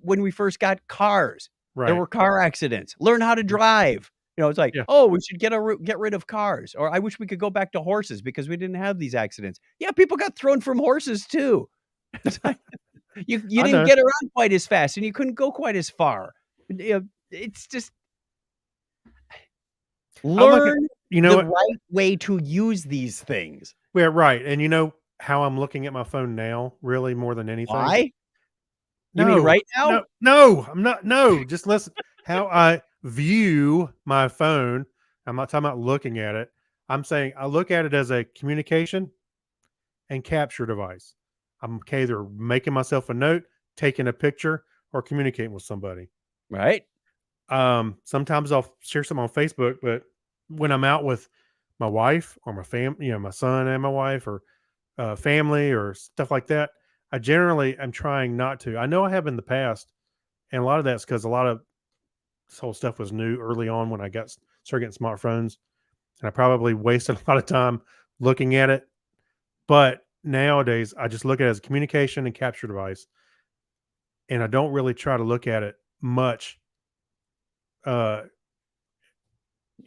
when we first got cars, there right. were car accidents. Learn how to drive. It's like, Yeah. "Oh, we should get rid of cars," or, "I wish we could go back to horses because we didn't have these accidents." Yeah, people got thrown from horses too. It's like you I didn't know. get around quite as fast, and you couldn't go quite as far. It's just I look at learn you know the what? right way to use these things. Yeah, right. And you know how I'm looking at my phone now, really more than anything? Why? You mean No, right now? no, I'm not. No, just listen. How I view my phone. I'm not talking about looking at it. I'm saying I look at it as a communication and capture device. I'm either making myself a note, taking a picture, or communicating with somebody. Right. Sometimes I'll share some on Facebook, but when I'm out with my wife or my family, my son and my wife, or family or stuff like that, I generally am trying not to. I know I have in the past, and a lot of that's because a lot of this whole stuff was new early on when I started getting smartphones, and I probably wasted a lot of time looking at it. But nowadays, I just look at it as a communication and capture device, and I don't really try to look at it much. Uh,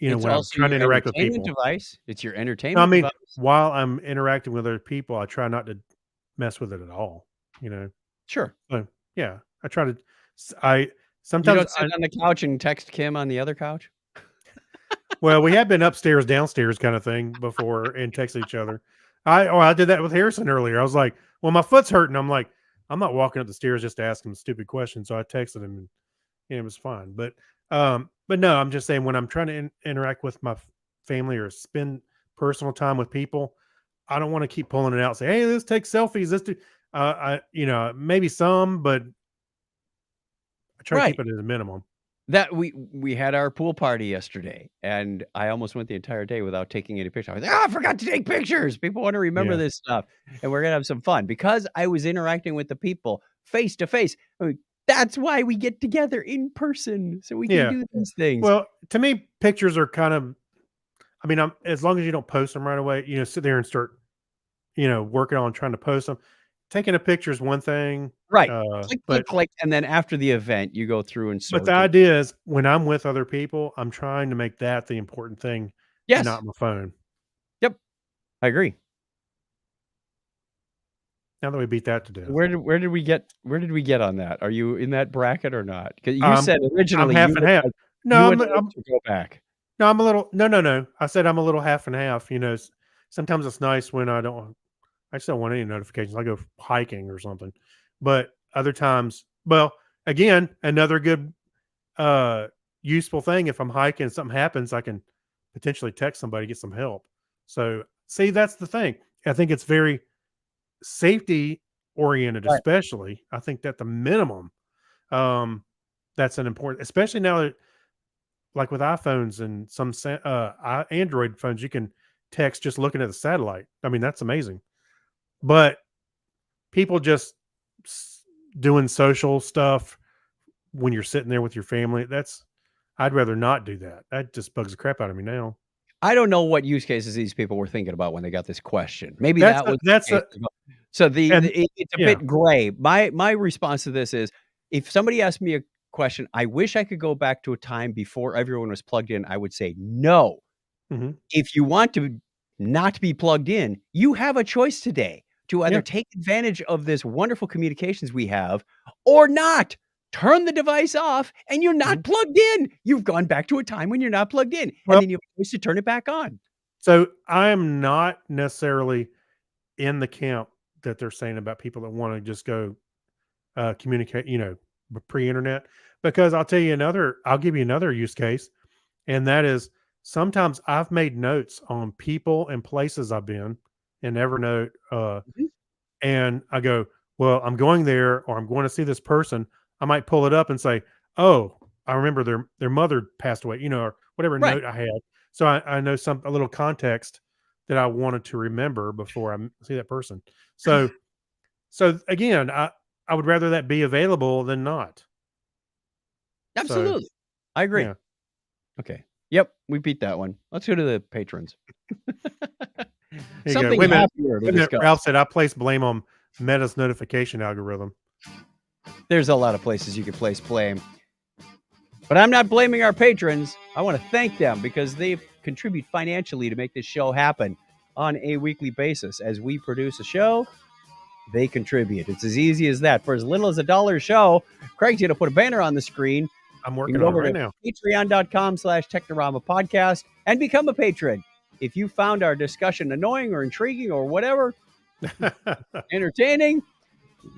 It's when I'm also trying to your interact with entertainment people. device. It's your No, I entertainment mean, device. while I'm interacting with other people, I try not to mess with it at all. You know, Sure. so yeah, I try to. I You sometimes don't sit on the couch and text Kim on the other couch? well, we have been upstairs, downstairs kind of thing before and text each other. I did that with Harrison earlier. I was like, "Well, my foot's hurting." I'm like, "I'm not walking up the stairs just to ask him a stupid question." So I texted him, and it was fine. But no, I'm just saying when I'm trying to interact with my family or spend personal time with people, I don't want to keep pulling it out. Say, "Hey, let's take selfies." Let's do. Maybe some, but I try to Right. keep it at a minimum. That we had our pool party yesterday, and I almost went the entire day without taking any pictures. I was like, "Oh, I forgot to take pictures. People want to remember Yeah, this stuff, and we're gonna have some fun." Because I was interacting with the people face to face. I mean, that's why we get together in person, so we can yeah. do these things. Well, to me, pictures are kind of. I mean, as long as you don't post them right away, sit there and start, working on trying to post them. Taking a picture is one thing, Right. Click, but click, click, and then after the event, you go through and but the sort it. idea is when I'm with other people, I'm trying to make that the important thing and Yes. not my phone. Yep. I agree. Now that we beat that to death, Where did we get on that? Are you in that bracket or not? Because you um, said I'm originally half and half. you No, would like to go back. no, I'm a little. No, no, no. I said I'm a little half and half. Sometimes it's nice when I don't. I just don't want any notifications. I go hiking or something, but other times, well, again, another good uh useful thing. If I'm hiking and something happens, I can potentially text somebody, get some help. So see, that's the thing. I think it's very safety oriented, Right. especially. I think that the minimum, um that's an important, especially now that like with iPhones and some Android phones, you can text just looking at the satellite. I mean, that's amazing. But people just doing social stuff when you're sitting there with your family, I'd rather not do that. That just bugs the crap out of me now. I don't know what use cases these people were thinking about when they got this question. Maybe that was the That's case. a So and it's a yeah. bit gray. My response to this is, if somebody asked me a question, I wish I could go back to a time before everyone was plugged in, I would say no. Mhm. If you want to not be plugged in, you have a choice today to either Yeah. take advantage of this wonderful communications we have or not. Turn the device off and you're not Mhm. plugged in. You've gone back to a time when you're not plugged in, and Well, then you have a choice to turn it back on. so I am not necessarily in the camp that they're saying about people that wanna just go, communicate, pre-internet, because I'll give you another use case, and that is sometimes I've made notes on people and places I've been in Evernote, Mhm. and I go, "Well, I'm going there or I'm going to see this person." I might pull it up and say, "Oh, I remember their mother passed away," or whatever Right. note I had. So I know a little context that I wanted to remember before see that person. So again, I would rather that be available than not. So Absolutely. I agree. yeah, Okay. Yep, we beat that one. Let's go to the patrons. here you go. Something Wait a minute. happier to Wait a minute. discuss. Ralph said I place blame on Meta's notification algorithm. There's a lot of places you could place blame. But I'm not blaming our patrons. I want to thank them because they contribute financially to make this show happen on a weekly basis. As we produce a show, they contribute. It's as easy as that. For as little as $1 a show, Craig's going to put a banner on the screen. I'm You working can go on it over right to now. patreon.com/Technorama podcast and become a patron. If you found our discussion annoying or intriguing or whatever, entertaining,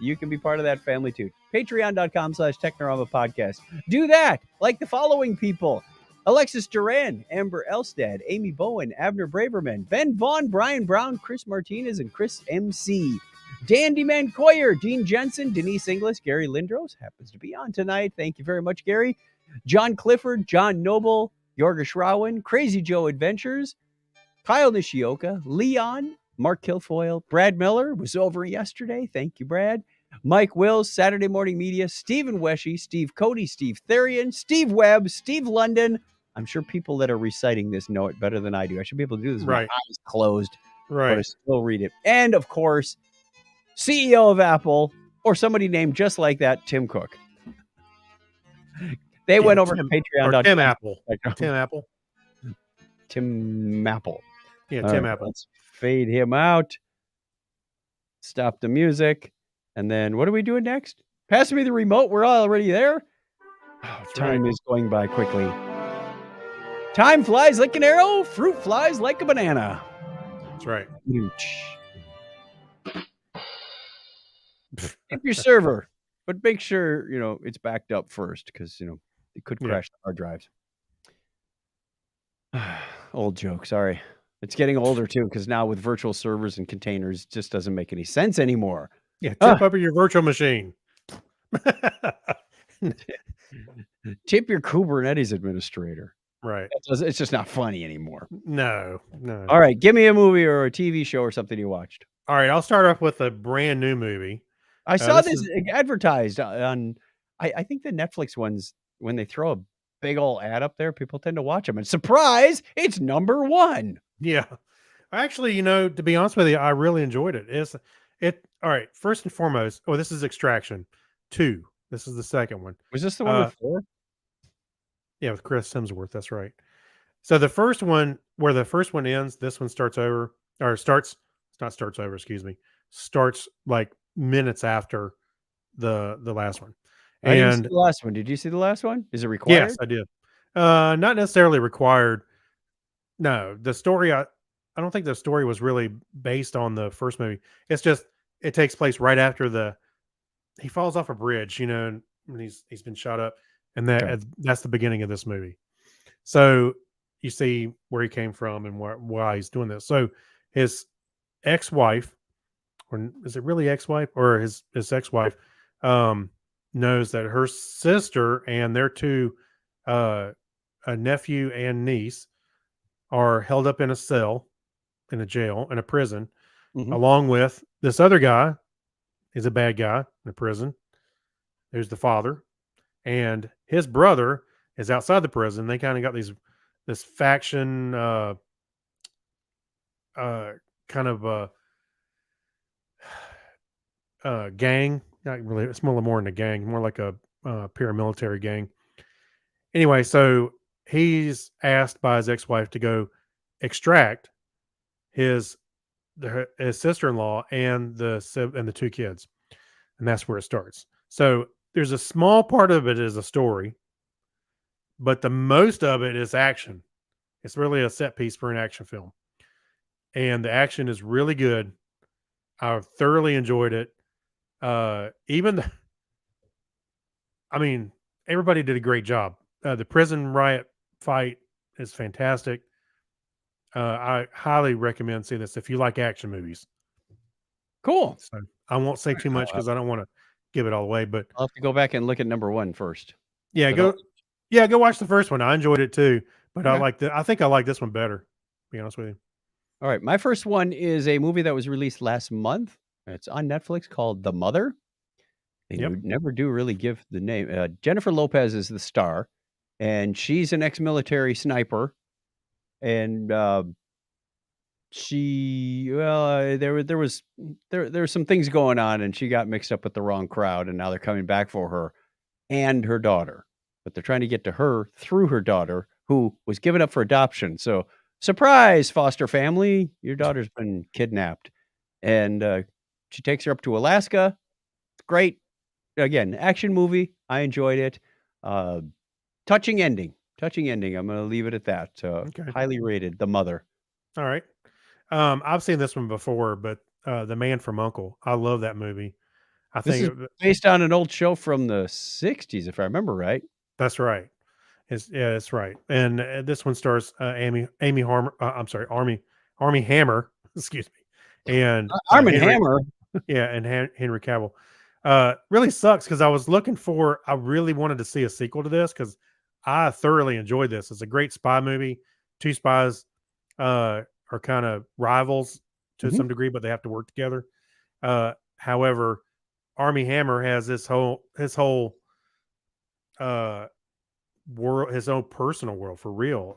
you can be part of that family too. Patreon.com/Technorama podcast. Do that like the following people: Alexis Duran, Amber Elstad, Amy Bowen, Abner Braverman, Ben Vaughn, Brian Brown, Chris Martinez, and Chris MC. Dandy Mancoyer, Dean Jensen, Denise Inglis, Gary Lindros happens to be on tonight. Thank you very much, Gary. John Clifford, John Noble, Yorga Shrowen, Crazy Joe Adventures, Kyle Nishioka, Leon, Mark Kilfoyle, Brad Miller was over yesterday. Thank you, Brad. Mike Wills, Saturday Morning Media, Stephen Weshy, Steve Cody, Steve Therian, Steve Webb, Steve London. I'm sure people that are reciting this know it better than I do. I should be able to do this with my eyes closed, but I Right. still read it. And of course, CEO of Apple, or somebody named just like that, Tim Cook. They went over to Patreon. Or Tim Apple. Tim Apple. Tim Apple. Yeah, All Tim right, Apple. let's fade him out. Stop the music. And then what are we doing next? Pass me the remote. We're already there. Time is going by quickly. Time flies like an arrow. Fruit flies like a banana. That's right. Tip your server, but make sure it's backed up first, because it could crash the hard drives. Old joke. Sorry, it's getting older too, because now with virtual servers and containers, it just doesn't make any sense anymore. Yeah, tip up your virtual machine. Tip your Kubernetes administrator. Right. It's just not funny anymore. No. All right, give me a movie or a TV show or something you watched. All right, I'll start off with a brand new movie. I saw this advertised on, I think the Netflix ones, when they throw a big old ad up there, people tend to watch them. And surprise, it's number one. Yeah. Actually, to be honest with you, I really enjoyed it. All right, first and foremost, this is Extraction 2. This is the second one. Was this the one with 4? Yeah, with Chris Hemsworth. That's right. So the first one, where the first one ends, this one starts like minutes after the last one. I didn't see the last one. Did you see the last one? Is it required? Yes, I did. Not necessarily required. No, the story, I don't think the story was really based on the first movie. It's just, it takes place right after he falls off a bridge, and he's been shot up, and that's the beginning of this movie. So you see where he came from and why he's doing this. So his ex-wife, or is it really ex-wife, or his ex-wife, knows that her sister and their two, a nephew and niece, are held up in a cell, in a jail, in a prison, along with this other guy. Is a bad guy in a prison. There's the father, and his brother is outside the prison. They kind of got this faction, kind of gang. Not really. It's more than a gang, more like a paramilitary gang. Anyway, so he's asked by his ex-wife to go extract his sister-in-law and the two kids, and that's where it starts. So there's a small part of it is a story, but the most of it is action. It's really a set piece for an action film, and the action is really good. I thoroughly enjoyed it. Everybody did a great job. The prison riot fight is fantastic. I highly recommend seeing this if you like action movies. Cool. So I won't say too much because I don't want to give it all away, but I'll have to go back and look at number one first. Yeah, go watch the first one. I enjoyed it too, but I think I like this one better, to be honest with you. All right. My first one is a movie that was released last month. It's on Netflix, called The Mother. They never do really give the name. Jennifer Lopez is the star, and she's an ex-military sniper. And there were some things going on, and she got mixed up with the wrong crowd, and now they're coming back for her and her daughter. But they're trying to get to her through her daughter, who was given up for adoption. So, surprise, foster family, your daughter's been kidnapped. And she takes her up to Alaska. It's great. Again, action movie. I enjoyed it. Touching ending. I'm going to leave it at that. Highly rated. The Mother. All right. I've seen this one before, but The Man from U.N.C.L.E. I love that movie. This is based on an old show from the 60s, if I remember right. That's right. Yeah, that's right. And this one stars Amy Harmer. I'm sorry, Army Hammer. Excuse me. And Arm and Henry. Hammer. Yeah, and Henry Cavill. Really sucks because I really wanted to see a sequel to this because I thoroughly enjoyed this. It's a great spy movie. Two spies are kind of rivals to Mhm. some degree, but they have to work together. However, Army Hammer has his whole uh world, his own personal world for real.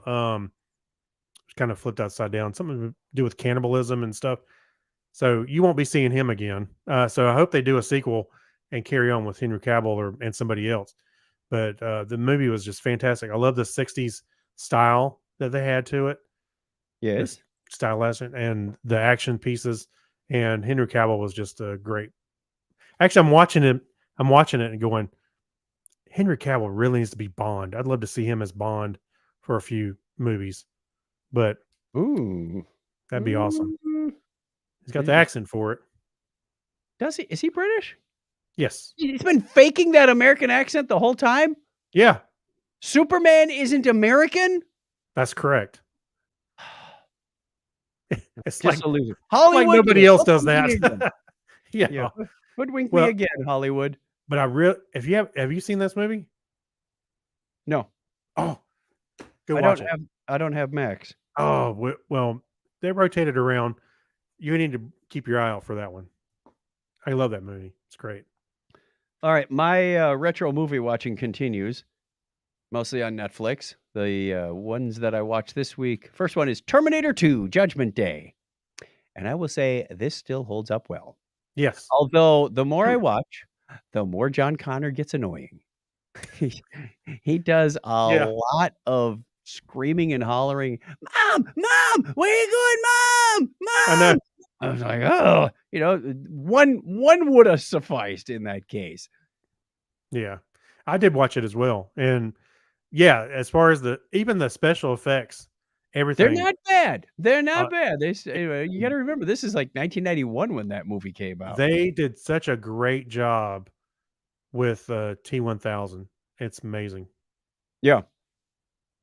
It's kind of flipped upside down, something to do with cannibalism and stuff. So you won't be seeing him again. So I hope they do a sequel and carry on with Henry Cavill and somebody else. But the movie was just fantastic. I love the '60s style that they had to it, this Yes. stylization and the action pieces. And Henry Cavill was just a great. Actually, I'm watching it. I'm watching it and going, Henry Cavill really needs to be Bond. I'd love to see him as Bond for a few movies, but Ooh. that'd be awesome. Mm, He's got the yeah. accent for it. Does he? Is he British? Yes. He's been faking that American accent the whole time? Yeah, Superman isn't American? that's correct. It's like Disillusion. like Hollywood, nobody you else does hoodwinked me again. that. Yeah. Yeah. Hoodwink Well, me again, Hollywood. but if you have you seen this movie? No, Oh, go I watch don't it. have I don't have Max. Oh, well, they rotated around. You need to keep your eye out for that one. I love that movie. It's great. All right, my retro movie watching continues, mostly on Netflix. The ones that I watched this week. First one is Terminator 2: Judgment Day. And I will say this still holds up well. Yes. Although the more I watch, the more John Connor gets annoying. He he does a Yeah. lot of screaming and hollering, "Mom, mom, where you going, mom, I know. mom?" I was like, "Oh," one would have sufficed in that case. Yeah. I did watch it as well. And yeah, as far as even the special effects, They're everything. not bad. They're not Uh, bad. You got to remember this is like 1991 when that movie came out. They did such a great job with T1000. It's amazing. Yeah.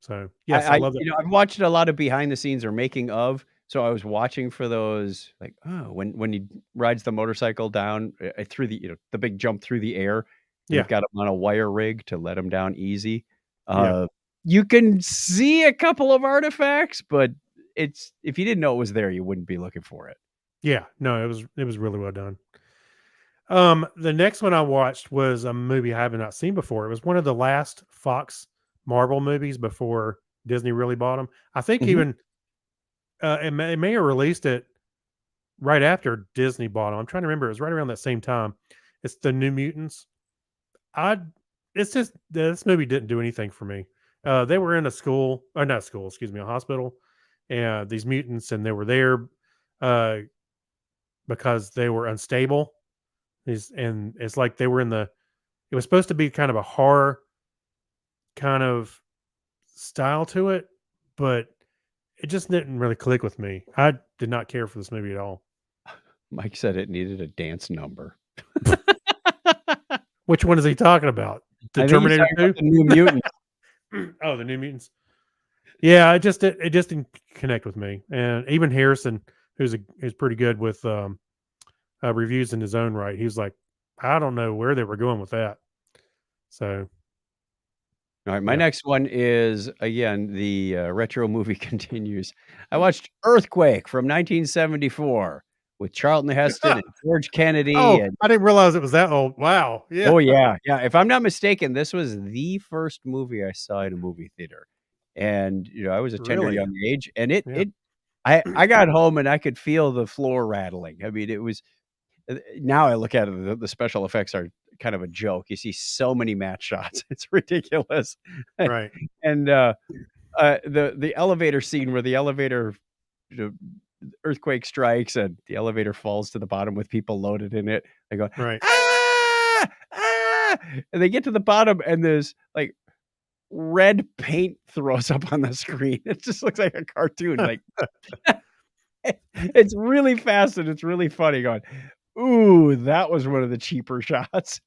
So yes, I love it. I've watched a lot of behind the scenes or making of. So I was watching for those, like, oh, when he rides the motorcycle down through the big jump through the air, and Yeah. they've got him on a wire rig to let him down easy. Yeah. You can see a couple of artifacts, but if you didn't know it was there, you wouldn't be looking for it. Yeah. No, it was really well done. The next one I watched was a movie I have not seen before. It was one of the last Fox Marvel movies before Disney really bought them. I think Mhm. even it may have released it right after Disney bought them. I'm trying to remember. It was right around that same time. It's the New Mutants. I it's just this movie didn't do anything for me. They were in a school, or not school, excuse me, a hospital, and these mutants, and they were there uh, because they were unstable. And it's like they were in the. It was supposed to be kind of a horror kind of style to it, but it just didn't really click with me. I did not care for this movie at all. Mike said it needed a dance number. Which one is he talking about? The I think he's Terminator talking 2? about the New Mutants. Oh, the New Mutants. Yeah, it just didn't connect with me. And even Harrison, who's pretty good with reviews in his own right, he was like, I don't know where they were going with that. So All right, my yeah. next one is, again, the retro movie continues. I watched Earthquake from 1974 with Charlton Heston and George Kennedy. Oh, And I didn't realize it was that old. Wow. Yeah. oh yeah, yeah. If I'm not mistaken, this was the first movie I saw in a movie theater, and I was a tender Really? young age, and Yeah. I got home and I could feel the floor rattling. I mean, it was. Now I look at it, the special effects are kind of a joke. You see so many match shots; it's ridiculous. Right. And the elevator scene where the elevator earthquake strikes and the elevator falls to the bottom with people loaded in it. They go, Right. ah, ah, and they get to the bottom and there's like red paint throws up on the screen. It just looks like a cartoon. Like it's really fast and it's really funny. Going, ooh, that was one of the cheaper shots.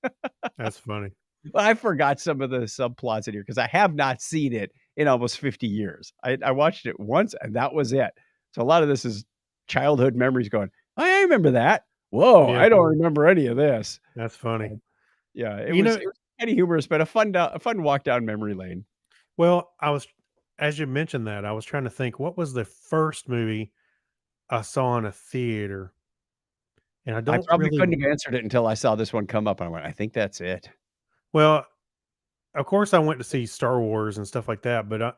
That's funny. Well, I forgot some of the subplots in here because I have not seen it in almost 50 years. I watched it once and that was it. So a lot of this is childhood memories going, I remember that. Whoa, Yeah. I don't remember any of this. That's funny. Yeah, it You was, know- it was kind of humorous, but a fun walk down memory lane. Well, as you mentioned that, I was trying to think what was the first movie I saw in a theater, and I I don't probably really. couldn't have answered it until I saw this one come up and I went, I think that's it. Well, of course, I went to see Star Wars and stuff like that, but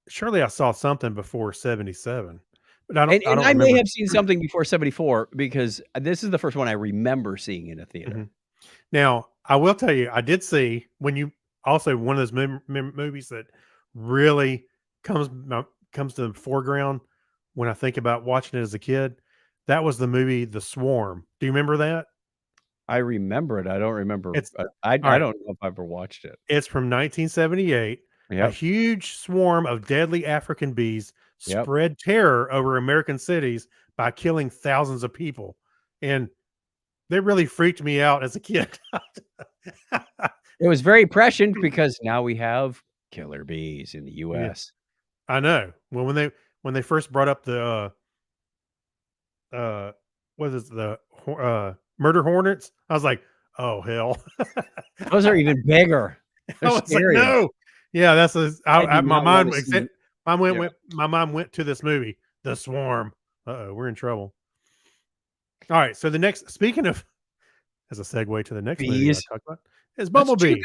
surely I saw something before '77. But I don't. And I I don't may remember. have seen something before 74 because this is the first one I remember seeing in a theater. Mhm. Now, I will tell you, I did see when you also one of those movies that really comes to the foreground when I think about watching it as a kid. That was the movie The Swarm. Do you remember that? I remember it. I don't remember. It's I all right. don't know if I ever watched it. It's from 1978. A Yep. huge swarm of deadly African bees Yep. spread terror over American cities by killing thousands of people, and they really freaked me out as a kid. It was very prescient because now we have killer bees in the US. I know. Well, when they first brought up the what is it, the murder hornets, I was like, oh hell. Those are even bigger. I They're was like, scarier. no. Yeah, that's I do my not mind. wanna see- My mind went to this movie, The Swarm. Uh-oh, we're in trouble. All right, so the next, speaking of, as a segue to the next movie I Bees. talked about, is That's Bumblebee.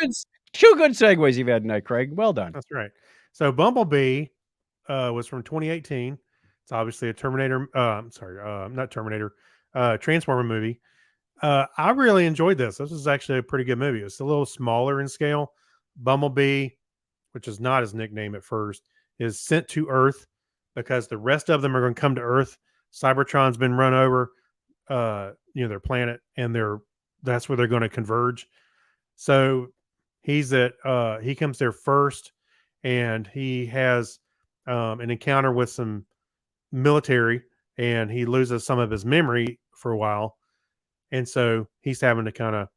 two good segues you've had tonight, Craig. Well done. That's right. So Bumblebee was from 2018. It's obviously a Terminator. I'm sorry, not Terminator. Transformer movie. I really enjoyed this. This was actually a pretty good movie. It's a little smaller in scale. Bumblebee, which is not his nickname at first, is sent to Earth because the rest of them are going to come to Earth. Cybertron's been run over, their planet, and that's where they're going to converge. So he comes there first, and he has an encounter with some military, and he loses some of his memory for a while, and so he's having to kind of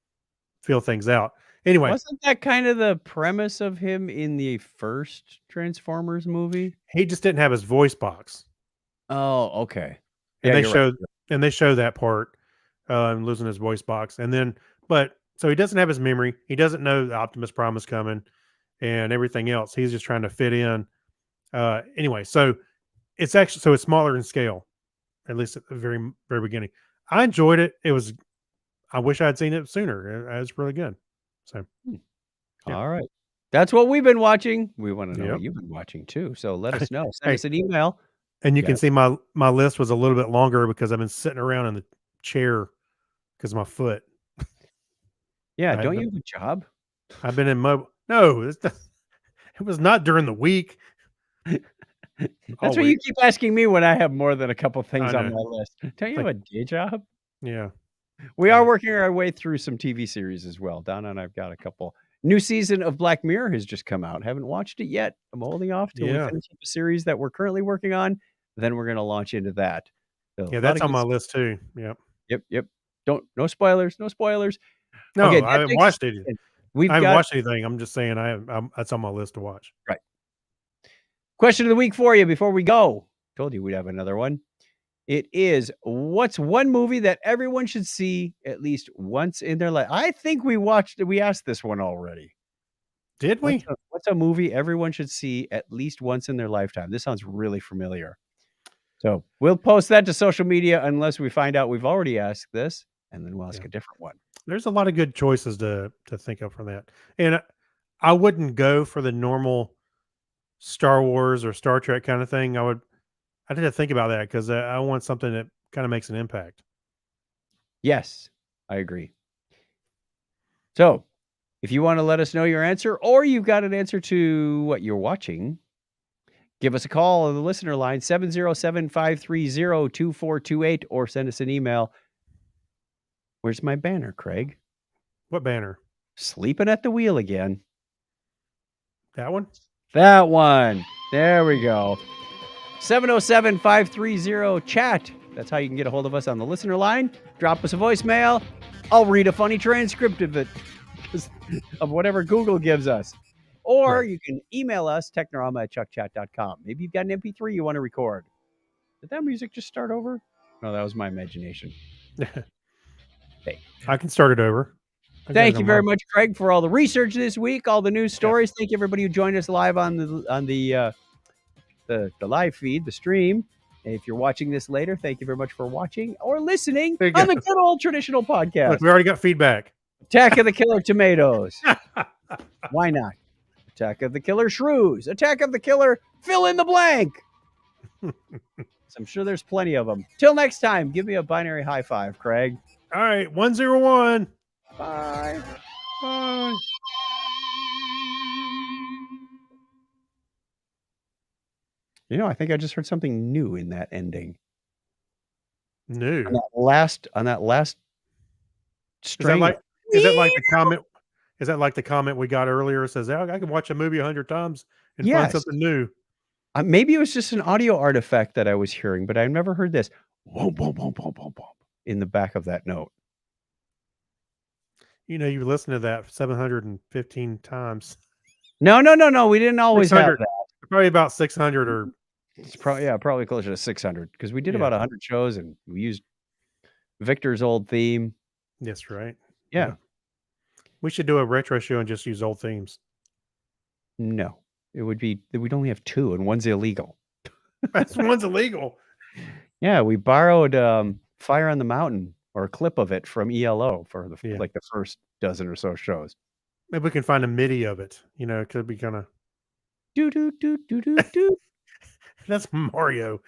feel things out. Anyway, Wasn't that kind of the premise of him in the first Transformers movie? he just didn't have his voice box, Oh, okay. and Yeah, you're right. they show that part, losing his voice box, and then so he doesn't have his memory. He doesn't know the Optimus Prime is coming, and everything else. He's just trying to fit in. Anyway, so it's smaller in scale, at least at the very very beginning. I enjoyed it. I wish I had seen it sooner. It was really good. So, yeah. All right. That's what we've been watching. We want to know Yep. what you've been watching too. So let us know. Send Hey. us an email. And you can Yes. see my list was a little bit longer because I've been sitting around in the chair because of my foot. Yeah, I don't have you have a job? I've been in mobile. No, it was not during the week. That's what you keep asking me when I have more than a couple things I on know. my list. Don't you have a day job? Yeah. We I are know. working our way through some TV series as well. Donna and I've got a couple. New season of Black Mirror has just come out. Haven't watched it yet. I'm holding off till we Yeah. finish up a series that we're currently working on. Then we're going to launch into that. So, a Yeah, lot that's of on good my stuff. list too. Yep. Yep. No spoilers. No spoilers. No, Okay, I haven't Netflix- watched it. We've I haven't got watched anything. I'm just saying that's on my list to watch. question of the week for you before we go. Told you we'd have another one. It is, what's one movie that everyone should see at least once in their life? I think we asked this one already. Did we? What's a movie everyone should see at least once in their lifetime? This sounds really familiar. So we'll post that to social media unless we find out we've already asked this, and then we'll ask Yeah. a different one. There's a lot of good choices to think of from that. And I wouldn't go for the normal Star Wars or Star Trek kind of thing. I did to think about that because I want something that kind of makes an impact. Yes, I agree. So if you want to let us know your answer, or you've got an answer to what you're watching, give us a call on the listener line, 707-530-2428, or send us an email. Where's my banner, Craig? What banner? Sleeping at the wheel again. That one? That one. There we go. 707-530-CHAT. That's how you can get a hold of us on the listener line. Drop us a voicemail. I'll read a funny transcript of it. of whatever Google gives us. Or Right. you can email us, technorama@chuckchat.com. Maybe you've got an MP3 you want to record. Did that music just start over? No, that was my imagination. I can start it over. I got Thank it you on very my- much, Craig, for all the research this week, all the news stories. Thank you, everybody who joined us live on the live feed, the stream. And if you're watching this later, thank you very much for watching or listening There you on go. the good old traditional podcast. Look, we already got feedback. Attack of the Killer Tomatoes. Why not? Attack of the Killer Shrews. Attack of the Killer fill in the blank. So I'm sure there's plenty of them. Till next time, give me a binary high five, Craig. All right, 101. Bye. Bye. You know, I think I just heard something new in that ending. New. On that last Is string. that like the comment? Is that like the comment we got earlier? It says, "Oh, I can watch a movie 100 times and Yes. find something new." Maybe it was just an audio artifact that I was hearing, but I've never heard this whoom, boom, boom, boom, boom, boom, in the back of that note. You know, you listen to that 715 times. No. We didn't always have 600. that. Probably about 600 or It's probably closer to 600 because we did Yeah. about 100 shows and we used Victor's old theme. yes, right. Yeah. We should do a retro show and just use old themes. No, we'd only have two and one's illegal. That's one's illegal. Yeah, we borrowed Fire on the Mountain or a clip of it from ELO for Yeah. like the first dozen or so shows. Maybe we can find a MIDI of it. You know, it could be kind of Do do do do do do. that's Mario.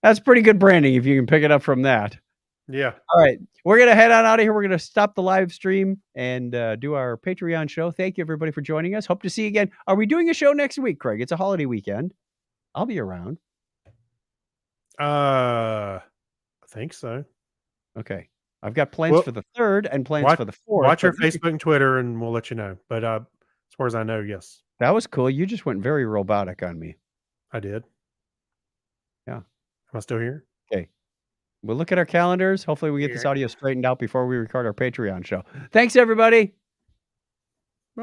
That's pretty good branding if you can pick it up from that. Yeah. All right, we're gonna head on out of here. We're gonna stop the live stream and do our Patreon show. Thank you everybody for joining us. Hope to see you again. Are we doing a show next week, Craig? It's a holiday weekend. I'll be around. I think so. Okay, I've got plans Well, for the 3rd and plans watch- for the 4th. Watch our but Facebook and Twitter, and we'll let you know. But as far as I know, yes, That was cool. You just went very robotic on me. I did. Yeah. Am I still here? We'll look at our calendars. Hopefully, we get this Yeah. audio straightened out before we record our Patreon show. Thanks, everybody. Bye.